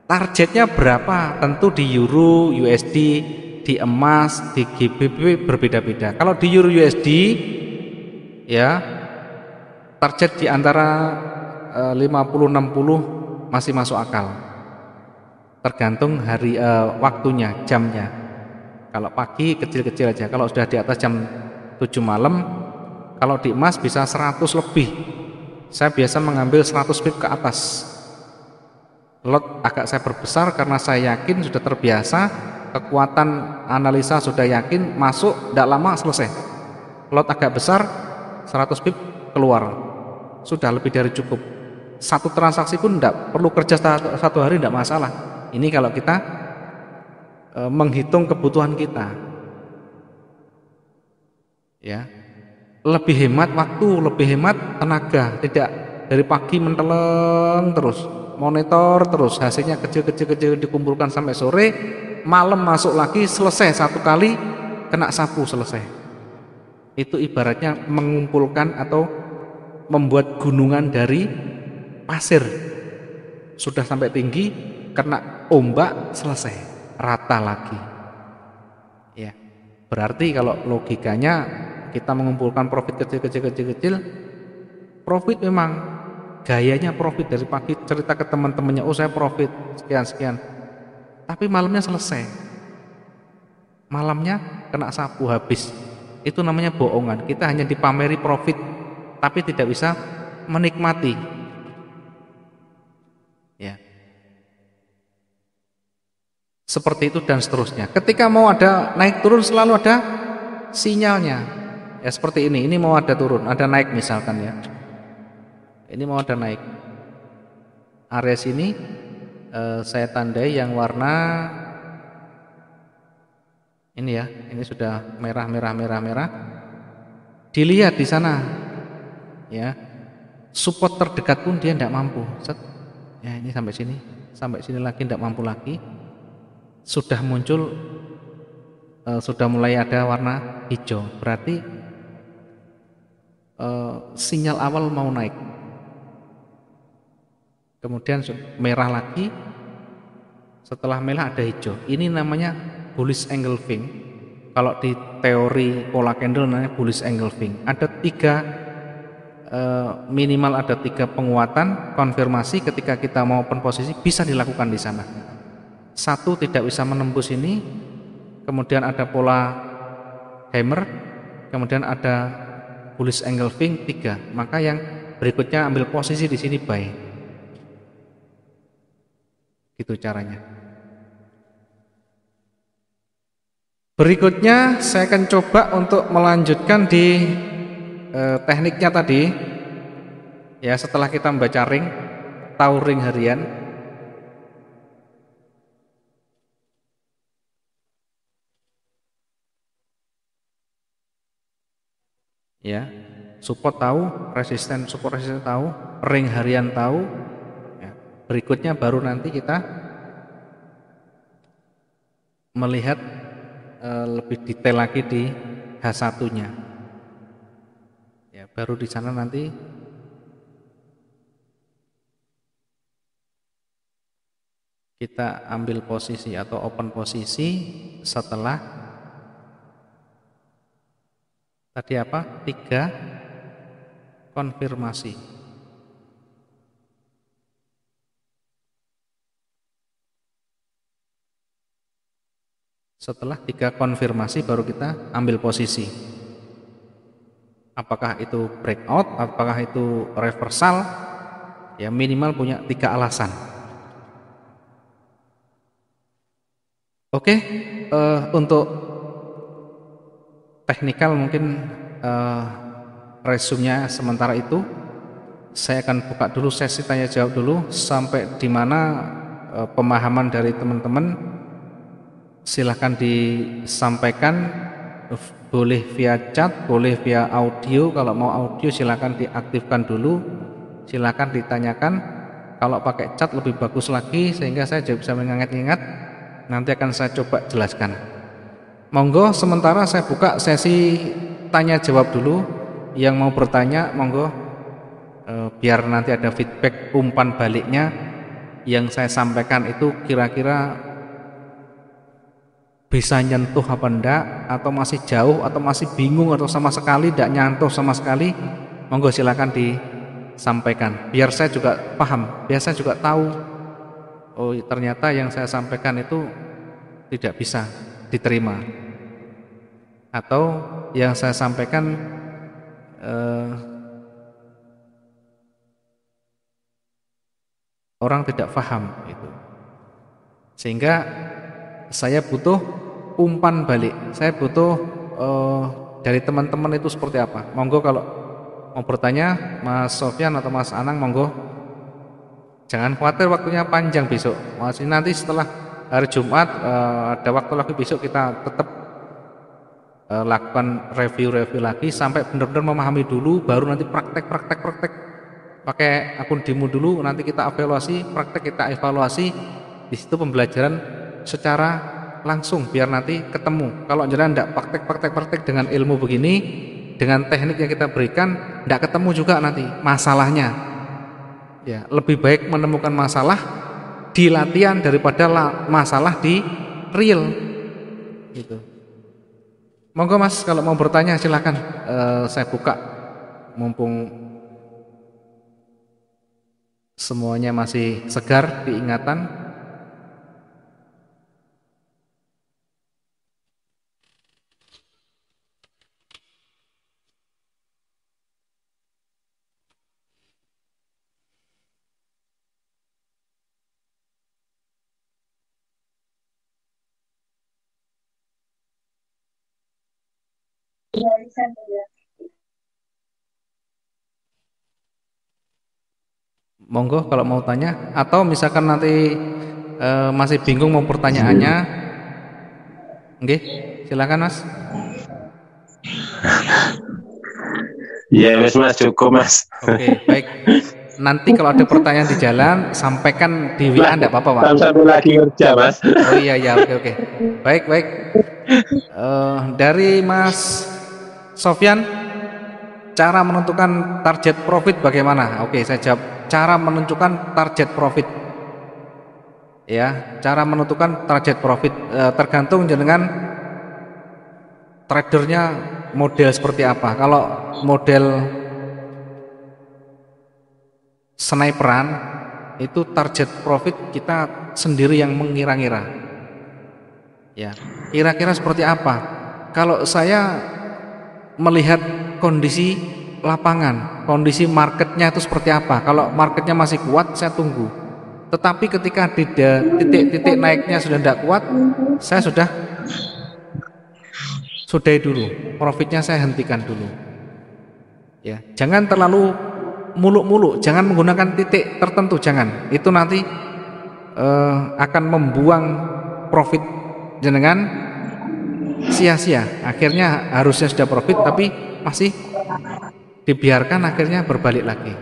Targetnya berapa? Tentu di euro, USD, di emas, di GBP berbeda-beda. Kalau di euro USD ya target di antara 50-60 masih masuk akal. Tergantung hari waktunya, jamnya. Kalau pagi kecil-kecil aja. Kalau sudah di atas jam 7 malam, kalau di emas bisa 100 lebih. Saya biasa mengambil 100 pip ke atas. Lot agak saya perbesar karena saya yakin sudah terbiasa, kekuatan analisa sudah yakin, masuk tidak lama selesai. Lot agak besar, 100 pip keluar, sudah lebih dari cukup. Satu transaksi pun tidak perlu kerja satu hari, tidak masalah. Ini kalau kita menghitung kebutuhan kita, ya, lebih hemat waktu, lebih hemat tenaga. Tidak dari pagi menteleng terus, monitor terus, hasilnya kecil-kecil dikumpulkan sampai sore, malam masuk lagi, selesai satu kali, kena sapu, selesai. Itu ibaratnya mengumpulkan atau membuat gunungan dari pasir, sudah sampai tinggi, kena ombak, selesai, rata lagi. Ya, berarti kalau logikanya kita mengumpulkan profit kecil, profit memang gayanya profit dari pagi, cerita ke teman-temannya, oh saya profit sekian, tapi malamnya selesai, malamnya kena sapu, habis. Itu namanya bohongan. Kita hanya dipameri profit, tapi tidak bisa menikmati. Ya, seperti itu dan seterusnya. Ketika mau ada naik turun selalu ada sinyalnya. Ya seperti ini mau ada turun, ada naik misalkan ya. Ini mau ada naik. Area sini saya tandai yang warna ini ya. Ini sudah merah. Dilihat di sana. Ya. Support terdekat pun dia tidak mampu. Set. Ya, ini sampai sini lagi tidak mampu lagi. Sudah muncul, sudah mulai ada warna hijau, berarti sinyal awal mau naik. Kemudian merah lagi, setelah merah ada hijau. Ini namanya bullish engulfing. Kalau di teori pola candle namanya bullish engulfing. Ada 3 minimal ada 3 penguatan konfirmasi ketika kita mau open posisi bisa dilakukan di sana. 1 tidak bisa menembus ini, kemudian ada pola hammer, kemudian ada bullish engulfing 3. Maka yang berikutnya ambil posisi di sini buy. Gitu caranya. Berikutnya saya akan coba untuk melanjutkan di tekniknya tadi. Ya, setelah kita membaca ring, tahu ring harian. Ya, support tahu, support resisten tahu, ring harian tahu. Ya, berikutnya baru nanti kita melihat lebih detail lagi di H1-nya. Ya, baru di sana nanti kita ambil posisi atau open posisi setelah tadi apa? 3 konfirmasi. Setelah 3 konfirmasi baru kita ambil posisi. Apakah itu breakout, apakah itu reversal? Ya minimal punya 3 alasan. Oke, untuk teknikal mungkin resume-nya sementara itu. Saya akan buka dulu sesi tanya jawab dulu sampai di mana pemahaman dari teman-teman. Silahkan disampaikan, boleh via chat, boleh via audio. Kalau mau audio silahkan diaktifkan dulu, silahkan ditanyakan. Kalau pakai chat lebih bagus lagi sehingga saya juga bisa mengingat-ingat. Nanti akan saya coba jelaskan. Monggo sementara saya buka sesi tanya jawab dulu. Yang mau bertanya monggo, biar nanti ada feedback umpan baliknya. Yang saya sampaikan itu kira-kira bisa nyentuh apa enggak, atau masih jauh, atau masih bingung, atau sama sekali tidak nyantuh sama sekali. Monggo silakan disampaikan biar saya juga paham, biar saya juga tahu, oh ternyata yang saya sampaikan itu tidak bisa diterima, atau yang saya sampaikan orang tidak paham itu. Sehingga saya butuh umpan balik, saya butuh dari teman-teman itu seperti apa. Monggo kalau mau bertanya Mas Sofyan atau Mas Anang, monggo. Jangan khawatir waktunya panjang besok. Masih nanti setelah hari Jumat ada waktu lagi, besok kita tetap lakukan review lagi sampai benar-benar memahami dulu, baru nanti praktek pakai akun demo dulu, nanti kita evaluasi, praktek kita evaluasi. Di situ pembelajaran secara langsung biar nanti ketemu. Kalau jangan tidak praktek dengan ilmu begini, dengan teknik yang kita berikan, tidak ketemu juga nanti masalahnya. Ya, lebih baik menemukan masalah di latihan daripada masalah di real. Gitu. Monggo Mas, kalau mau bertanya silakan, saya buka mumpung semuanya masih segar diingatan. Monggo kalau mau tanya, atau misalkan nanti masih bingung mau pertanyaannya, nggih, silakan Mas. Iya Mas, cukup Mas. Oke, baik. Nanti kalau ada pertanyaan di jalan sampaikan di WA, enggak apa-apa Pak. Sampai lagi kerja Mas. Oh iya, oke. Baik. Dari Mas Sofyan, cara menentukan target profit bagaimana? Oke, saya jawab. Cara menentukan target profit. Ya, cara menentukan target profit tergantung dengan tradernya model seperti apa. Kalau model sniperan itu target profit kita sendiri yang mengira-ngira. Ya, kira-kira seperti apa? Kalau saya melihat kondisi lapangan, kondisi marketnya itu seperti apa. Kalau marketnya masih kuat, saya tunggu. Tetapi ketika titik naiknya sudah tidak kuat, saya sudahi dulu, profitnya saya hentikan dulu. Ya, jangan terlalu muluk-muluk, jangan menggunakan titik tertentu, jangan. Itu nanti akan membuang profit jenengan sia-sia. Akhirnya harusnya sudah profit tapi masih dibiarkan, akhirnya berbalik lagi.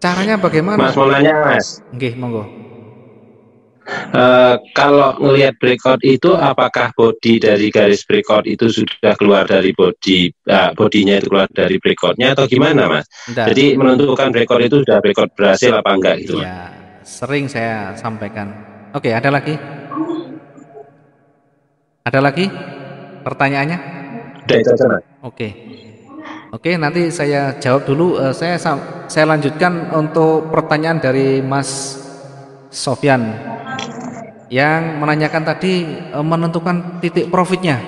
Caranya bagaimana? Mas mau nanya Mas. Nggih, monggo. Kalau ngelihat breakout itu, apakah body dari garis breakout itu sudah keluar dari bodinya itu keluar dari breakoutnya atau gimana, Mas? Enggak. Jadi menentukan breakout itu sudah breakout berhasil apa enggak gitu, Mas? Iya, sering saya sampaikan. Oke, ada lagi? Ada lagi pertanyaannya? Udah itu aja, Mas. Oke. Oke, nanti saya jawab dulu. Saya lanjutkan untuk pertanyaan dari Mas Sofyan yang menanyakan tadi menentukan titik profitnya.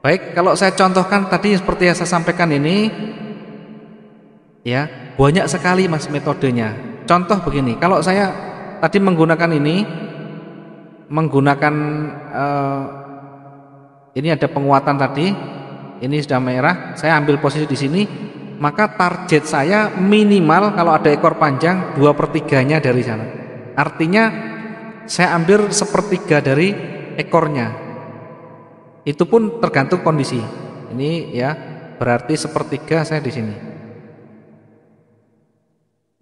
Baik, kalau saya contohkan tadi seperti yang saya sampaikan ini, ya banyak sekali Mas metodenya. Contoh begini, kalau saya tadi menggunakan ini ada penguatan tadi, ini sudah merah, saya ambil posisi di sini, maka target saya minimal kalau ada ekor panjang 2/3-nya dari sana. Artinya saya ambil 1/3 dari ekornya. Itu pun tergantung kondisi. Ini ya berarti 1/3 saya di sini.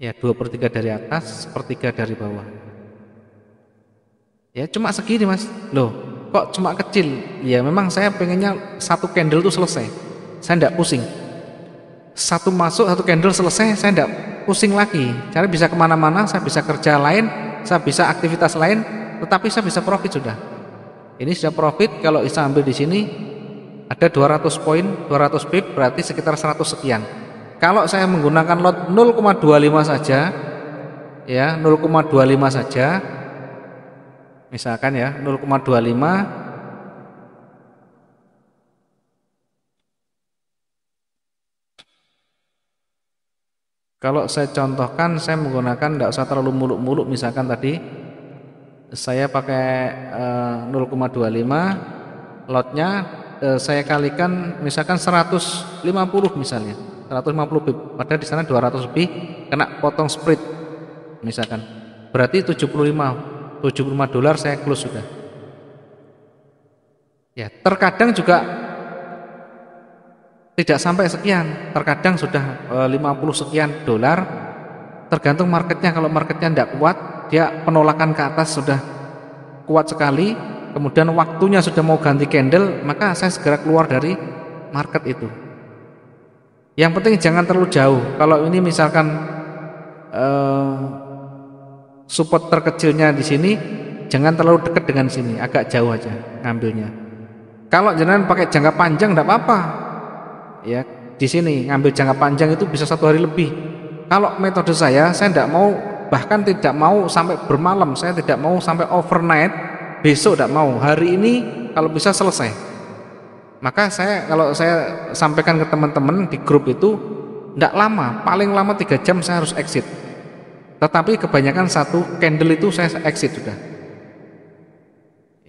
Ya 2/3 dari atas, 1/3 dari bawah. Ya cuma segini Mas. Loh, kok cuma kecil? Ya memang saya pengennya satu candle itu selesai. Saya tidak pusing. Satu masuk, satu candle selesai, saya tidak pusing lagi. Cara bisa kemana-mana, saya bisa kerja lain, saya bisa aktivitas lain, tetapi saya bisa profit sudah. Ini sudah profit. Kalau saya ambil di sini ada 200 poin, 200 pip berarti sekitar 100 sekian. Kalau saya menggunakan lot 0,25 saja, ya 0,25 saja, misalkan ya 0,25, kalau saya contohkan, saya menggunakan, tidak usah terlalu muluk-muluk, misalkan tadi saya pakai 0,25, lotnya saya kalikan misalkan 150 misalnya, 150 pip, padahal di sana 200 lebih, kena potong spread misalkan, berarti 75 dolar saya close sudah. Ya, terkadang juga tidak sampai sekian, terkadang sudah 50 sekian dolar, tergantung marketnya. Kalau marketnya tidak kuat, dia penolakan ke atas sudah kuat sekali, kemudian waktunya sudah mau ganti candle, maka saya segera keluar dari market itu. Yang penting jangan terlalu jauh. Kalau ini misalkan support terkecilnya di sini, jangan terlalu dekat dengan sini, agak jauh aja ngambilnya. Kalau jangan pakai jangka panjang tidak apa-apa. Ya, di sini ngambil jangka panjang itu bisa 1 hari lebih. Kalau metode saya tidak mau, bahkan tidak mau sampai bermalam, saya tidak mau sampai overnight, besok tidak mau, hari ini kalau bisa selesai. Maka kalau saya sampaikan ke teman-teman di grup itu, tidak lama, paling lama 3 jam saya harus exit. Tetapi kebanyakan satu candle itu saya exit sudah.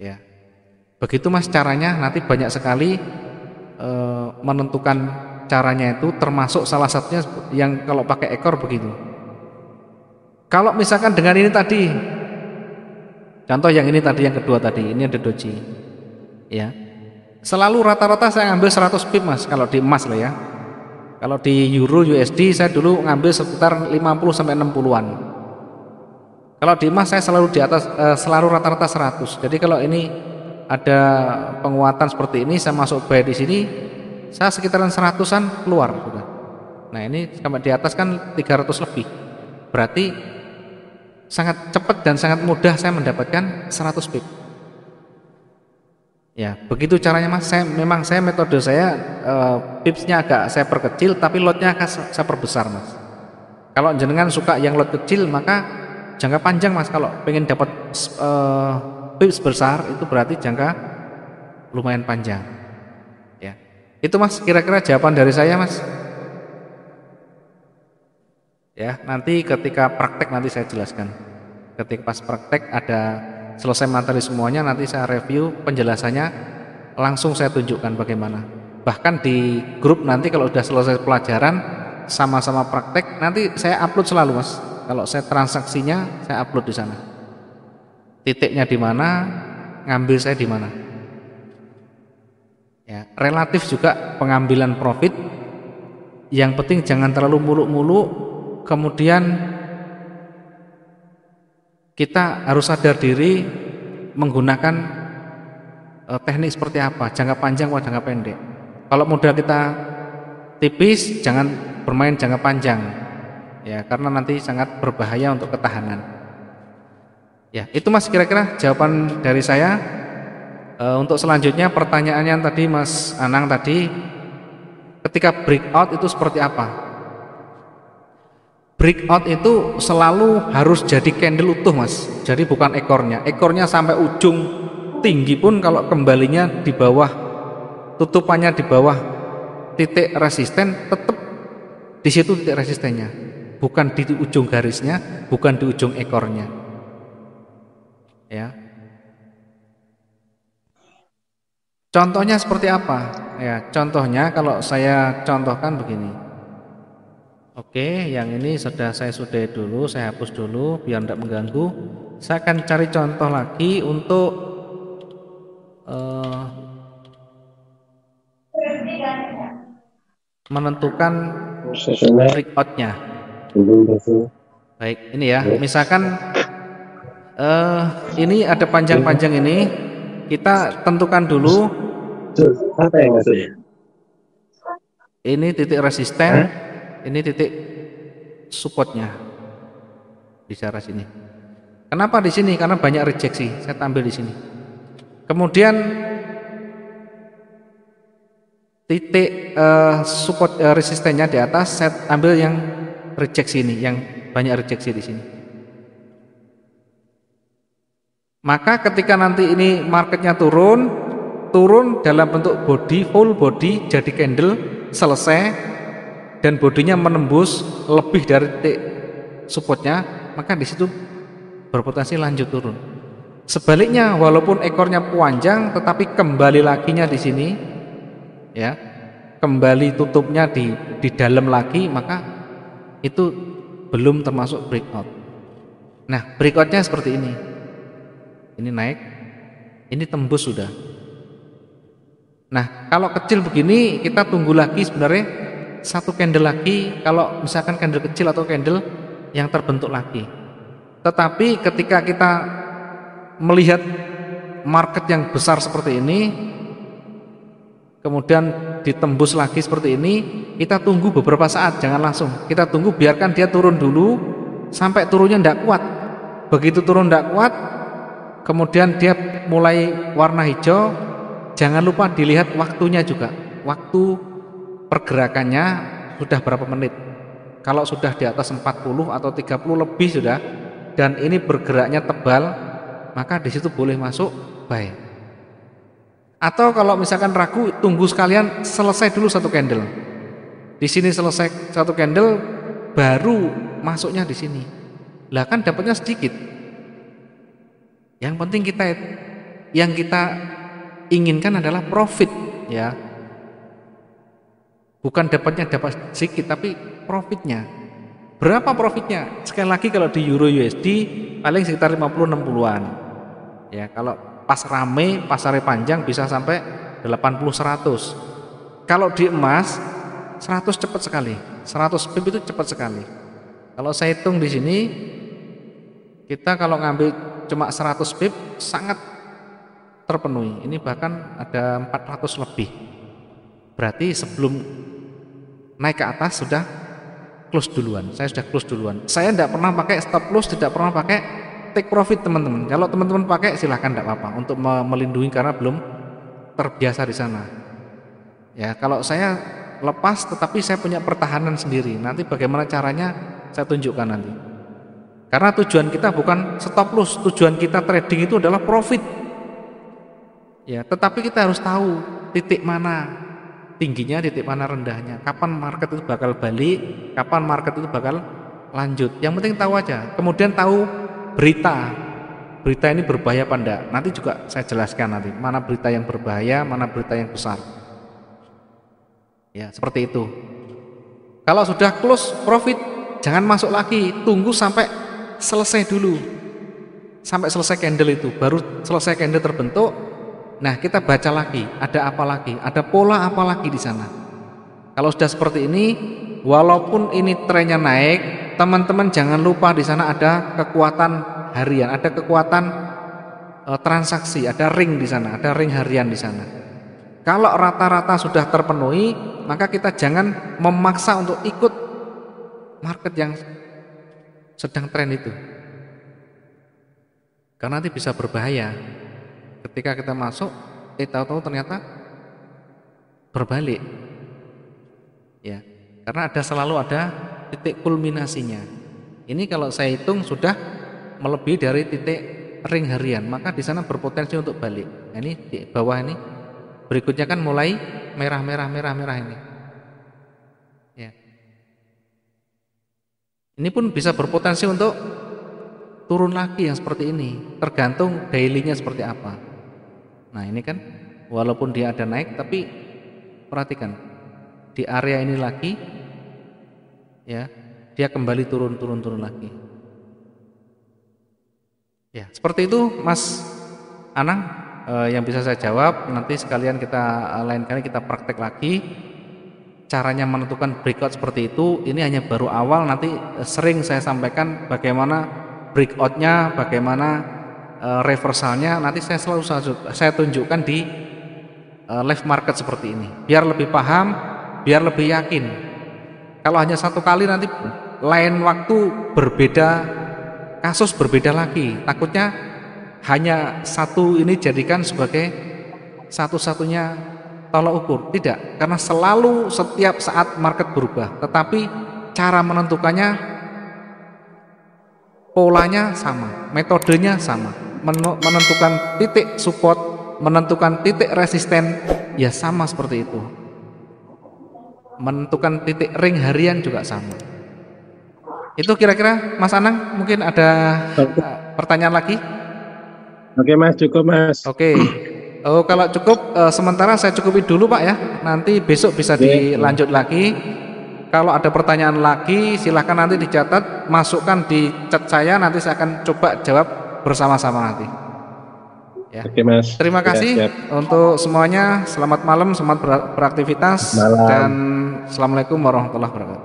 Ya, begitu Mas caranya. Nanti banyak sekali menentukan caranya itu, termasuk salah satunya yang kalau pakai ekor begitu. Kalau misalkan dengan ini tadi, contoh yang ini tadi, yang kedua tadi, ini ada doji, ya selalu rata-rata saya ngambil 100 pip Mas, kalau di emas lah ya. Kalau di euro USD saya dulu ngambil sekitar 50-60an. Kalau di emas saya selalu di atas, selalu rata-rata 100. Jadi kalau ini ada penguatan seperti ini, saya masuk buy di sini, saya sekitaran 100-an keluar sudah. Nah ini sampai di atas kan 300 lebih, berarti sangat cepat dan sangat mudah saya mendapatkan 100 pip. Ya begitu caranya Mas. Memang metode saya pipsnya agak saya perkecil, tapi lotnya akan saya perbesar Mas. Kalau jenengan suka yang lot kecil, maka jangka panjang Mas. Kalau pengen dapat pips besar, itu berarti jangka lumayan panjang. Ya, itu Mas kira-kira jawaban dari saya Mas. Ya, nanti ketika praktek nanti saya jelaskan. Ketika pas praktek ada selesai materi semuanya, nanti saya review penjelasannya, langsung saya tunjukkan bagaimana. Bahkan di grup nanti kalau sudah selesai pelajaran sama-sama praktek, nanti saya upload selalu Mas. Kalau saya transaksinya saya upload di sana. Titiknya di mana, ngambil saya di mana. Ya, relatif juga pengambilan profit. Yang penting jangan terlalu muluk-muluk, kemudian kita harus sadar diri menggunakan teknik seperti apa, jangka panjang atau jangka pendek. Kalau modal kita tipis, jangan bermain jangka panjang, ya, karena nanti sangat berbahaya untuk ketahanan. Ya, itu Mas kira-kira jawaban dari saya. Untuk selanjutnya pertanyaannya tadi Mas Anang tadi, ketika breakout itu seperti apa? Breakout itu selalu harus jadi candle utuh Mas, jadi bukan ekornya. Ekornya sampai ujung tinggi pun kalau kembalinya di bawah, tutupannya di bawah titik resisten, tetap di situ titik resistennya, bukan di ujung garisnya, bukan di ujung ekornya. Ya. Contohnya seperti apa? Ya, contohnya kalau saya contohkan begini. Oke, yang ini saya sudah dulu, saya hapus dulu biar tidak mengganggu. Saya akan cari contoh lagi untuk menentukan breakout-nya. Baik, ini ya. Misalkan ini ada panjang-panjang ini. Kita tentukan dulu. Apa yang maksudnya? Ini titik resisten, ini titik supportnya. Bicara sini. Kenapa di sini? Karena banyak rejeksi. Saya tampil di sini. Kemudian titik support resistennya di atas, saya ambil yang rejeksi ini, yang banyak rejeksi di sini. Maka ketika nanti ini marketnya turun dalam bentuk body, full body, jadi candle, selesai, dan bodinya menembus lebih dari titik supportnya, maka di situ berpotensi lanjut turun. Sebaliknya, walaupun ekornya panjang, tetapi kembali laginya di sini, ya, kembali tutupnya di dalam lagi, maka itu belum termasuk breakout. Nah, breakoutnya seperti ini. Ini naik, ini tembus sudah. Nah, kalau kecil begini kita tunggu lagi sebenarnya satu candle lagi, kalau misalkan candle kecil atau candle yang terbentuk lagi. Tetapi ketika kita melihat market yang besar seperti ini, kemudian ditembus lagi seperti ini, kita tunggu beberapa saat, jangan langsung. Kita tunggu, biarkan dia turun dulu sampai turunnya tidak kuat. Begitu turun tidak kuat, kemudian dia mulai warna hijau, jangan lupa dilihat waktunya juga. Waktu pergerakannya sudah berapa menit. Kalau sudah di atas 40 atau 30 lebih sudah, dan ini bergeraknya tebal, maka di situ boleh masuk buy. Atau kalau misalkan ragu, tunggu sekalian selesai dulu satu candle. Di sini selesai satu candle, baru masuknya di sini. Lah kan dapatnya sedikit. Yang penting yang kita inginkan adalah profit, ya. Bukan dapat sedikit, tapi profitnya. Berapa profitnya? Sekali lagi kalau di Euro USD paling sekitar 50-60-an. Ya, kalau pas rame, pasarnya panjang bisa sampai 80-100. Kalau di emas 100 cepat sekali. 100 pip itu cepat sekali. Kalau saya hitung di sini, kita kalau ngambil cuma 100 pip sangat terpenuhi. Ini bahkan ada 400 lebih. Berarti sebelum naik ke atas sudah close duluan. Saya sudah close duluan. Saya tidak pernah pakai stop loss, tidak pernah pakai take profit, teman-teman. Kalau teman-teman pakai silahkan, tidak apa-apa, untuk melindungi karena belum terbiasa di sana. Ya, kalau saya lepas, tetapi saya punya pertahanan sendiri. Nanti bagaimana caranya saya tunjukkan nanti. Karena tujuan kita bukan stop loss, tujuan kita trading itu adalah profit. Ya, tetapi kita harus tahu titik mana tingginya, titik mana rendahnya, kapan market itu bakal balik, kapan market itu bakal lanjut. Yang penting tahu aja. Kemudian tahu berita ini berbahaya apa enggak. Nanti juga saya jelaskan nanti mana berita yang berbahaya, mana berita yang besar. Ya, seperti itu. Kalau sudah close profit, jangan masuk lagi, tunggu sampai selesai dulu. Sampai selesai candle itu, baru selesai candle terbentuk. Nah, kita baca lagi, ada apa lagi, ada pola apa lagi di sana. Kalau sudah seperti ini, walaupun ini trennya naik, teman-teman jangan lupa di sana ada kekuatan harian, ada kekuatan transaksi, ada ring di sana, ada ring harian di sana. Kalau rata-rata sudah terpenuhi, maka kita jangan memaksa untuk ikut market yang sedang tren itu, karena nanti bisa berbahaya. Ketika kita masuk, tahu-tahu ternyata berbalik, ya, karena selalu ada titik kulminasinya. Ini kalau saya hitung sudah melebihi dari titik ring harian, maka di sana berpotensi untuk balik. Nah, ini di bawah ini, berikutnya kan mulai merah ini. Ya. Ini pun bisa berpotensi untuk turun lagi yang seperti ini, tergantung daily-nya seperti apa. Nah, ini kan walaupun dia ada naik, tapi perhatikan di area ini lagi, ya, dia kembali turun lagi. Ya, seperti itu Mas Anang, yang bisa saya jawab. Nanti sekalian kita lain kali kita praktek lagi caranya menentukan breakout seperti itu. Ini hanya baru awal, nanti sering saya sampaikan bagaimana breakoutnya, bagaimana reversalnya. Nanti saya tunjukkan di live market seperti ini, biar lebih paham, biar lebih yakin. Kalau hanya satu kali, nanti lain waktu berbeda, kasus berbeda lagi. Takutnya hanya satu ini jadikan sebagai satu-satunya tolak ukur. Tidak, karena selalu setiap saat market berubah, tetapi cara menentukannya, polanya sama, metodenya sama, menentukan titik support, menentukan titik resisten, ya sama seperti itu. Menentukan titik ring harian juga sama. Itu kira-kira Mas Anang, mungkin ada pertanyaan lagi? Oke Mas, cukup Mas. Oke. Oh, kalau cukup sementara saya cukupi dulu Pak ya. Nanti besok bisa dilanjut lagi. Kalau ada pertanyaan lagi silahkan nanti dicatat, masukkan di chat saya, nanti saya akan coba jawab bersama-sama nanti. Ya. Oke Mas. Terima kasih untuk semuanya. Selamat malam, selamat beraktivitas, dan assalamualaikum warahmatullahi wabarakatuh.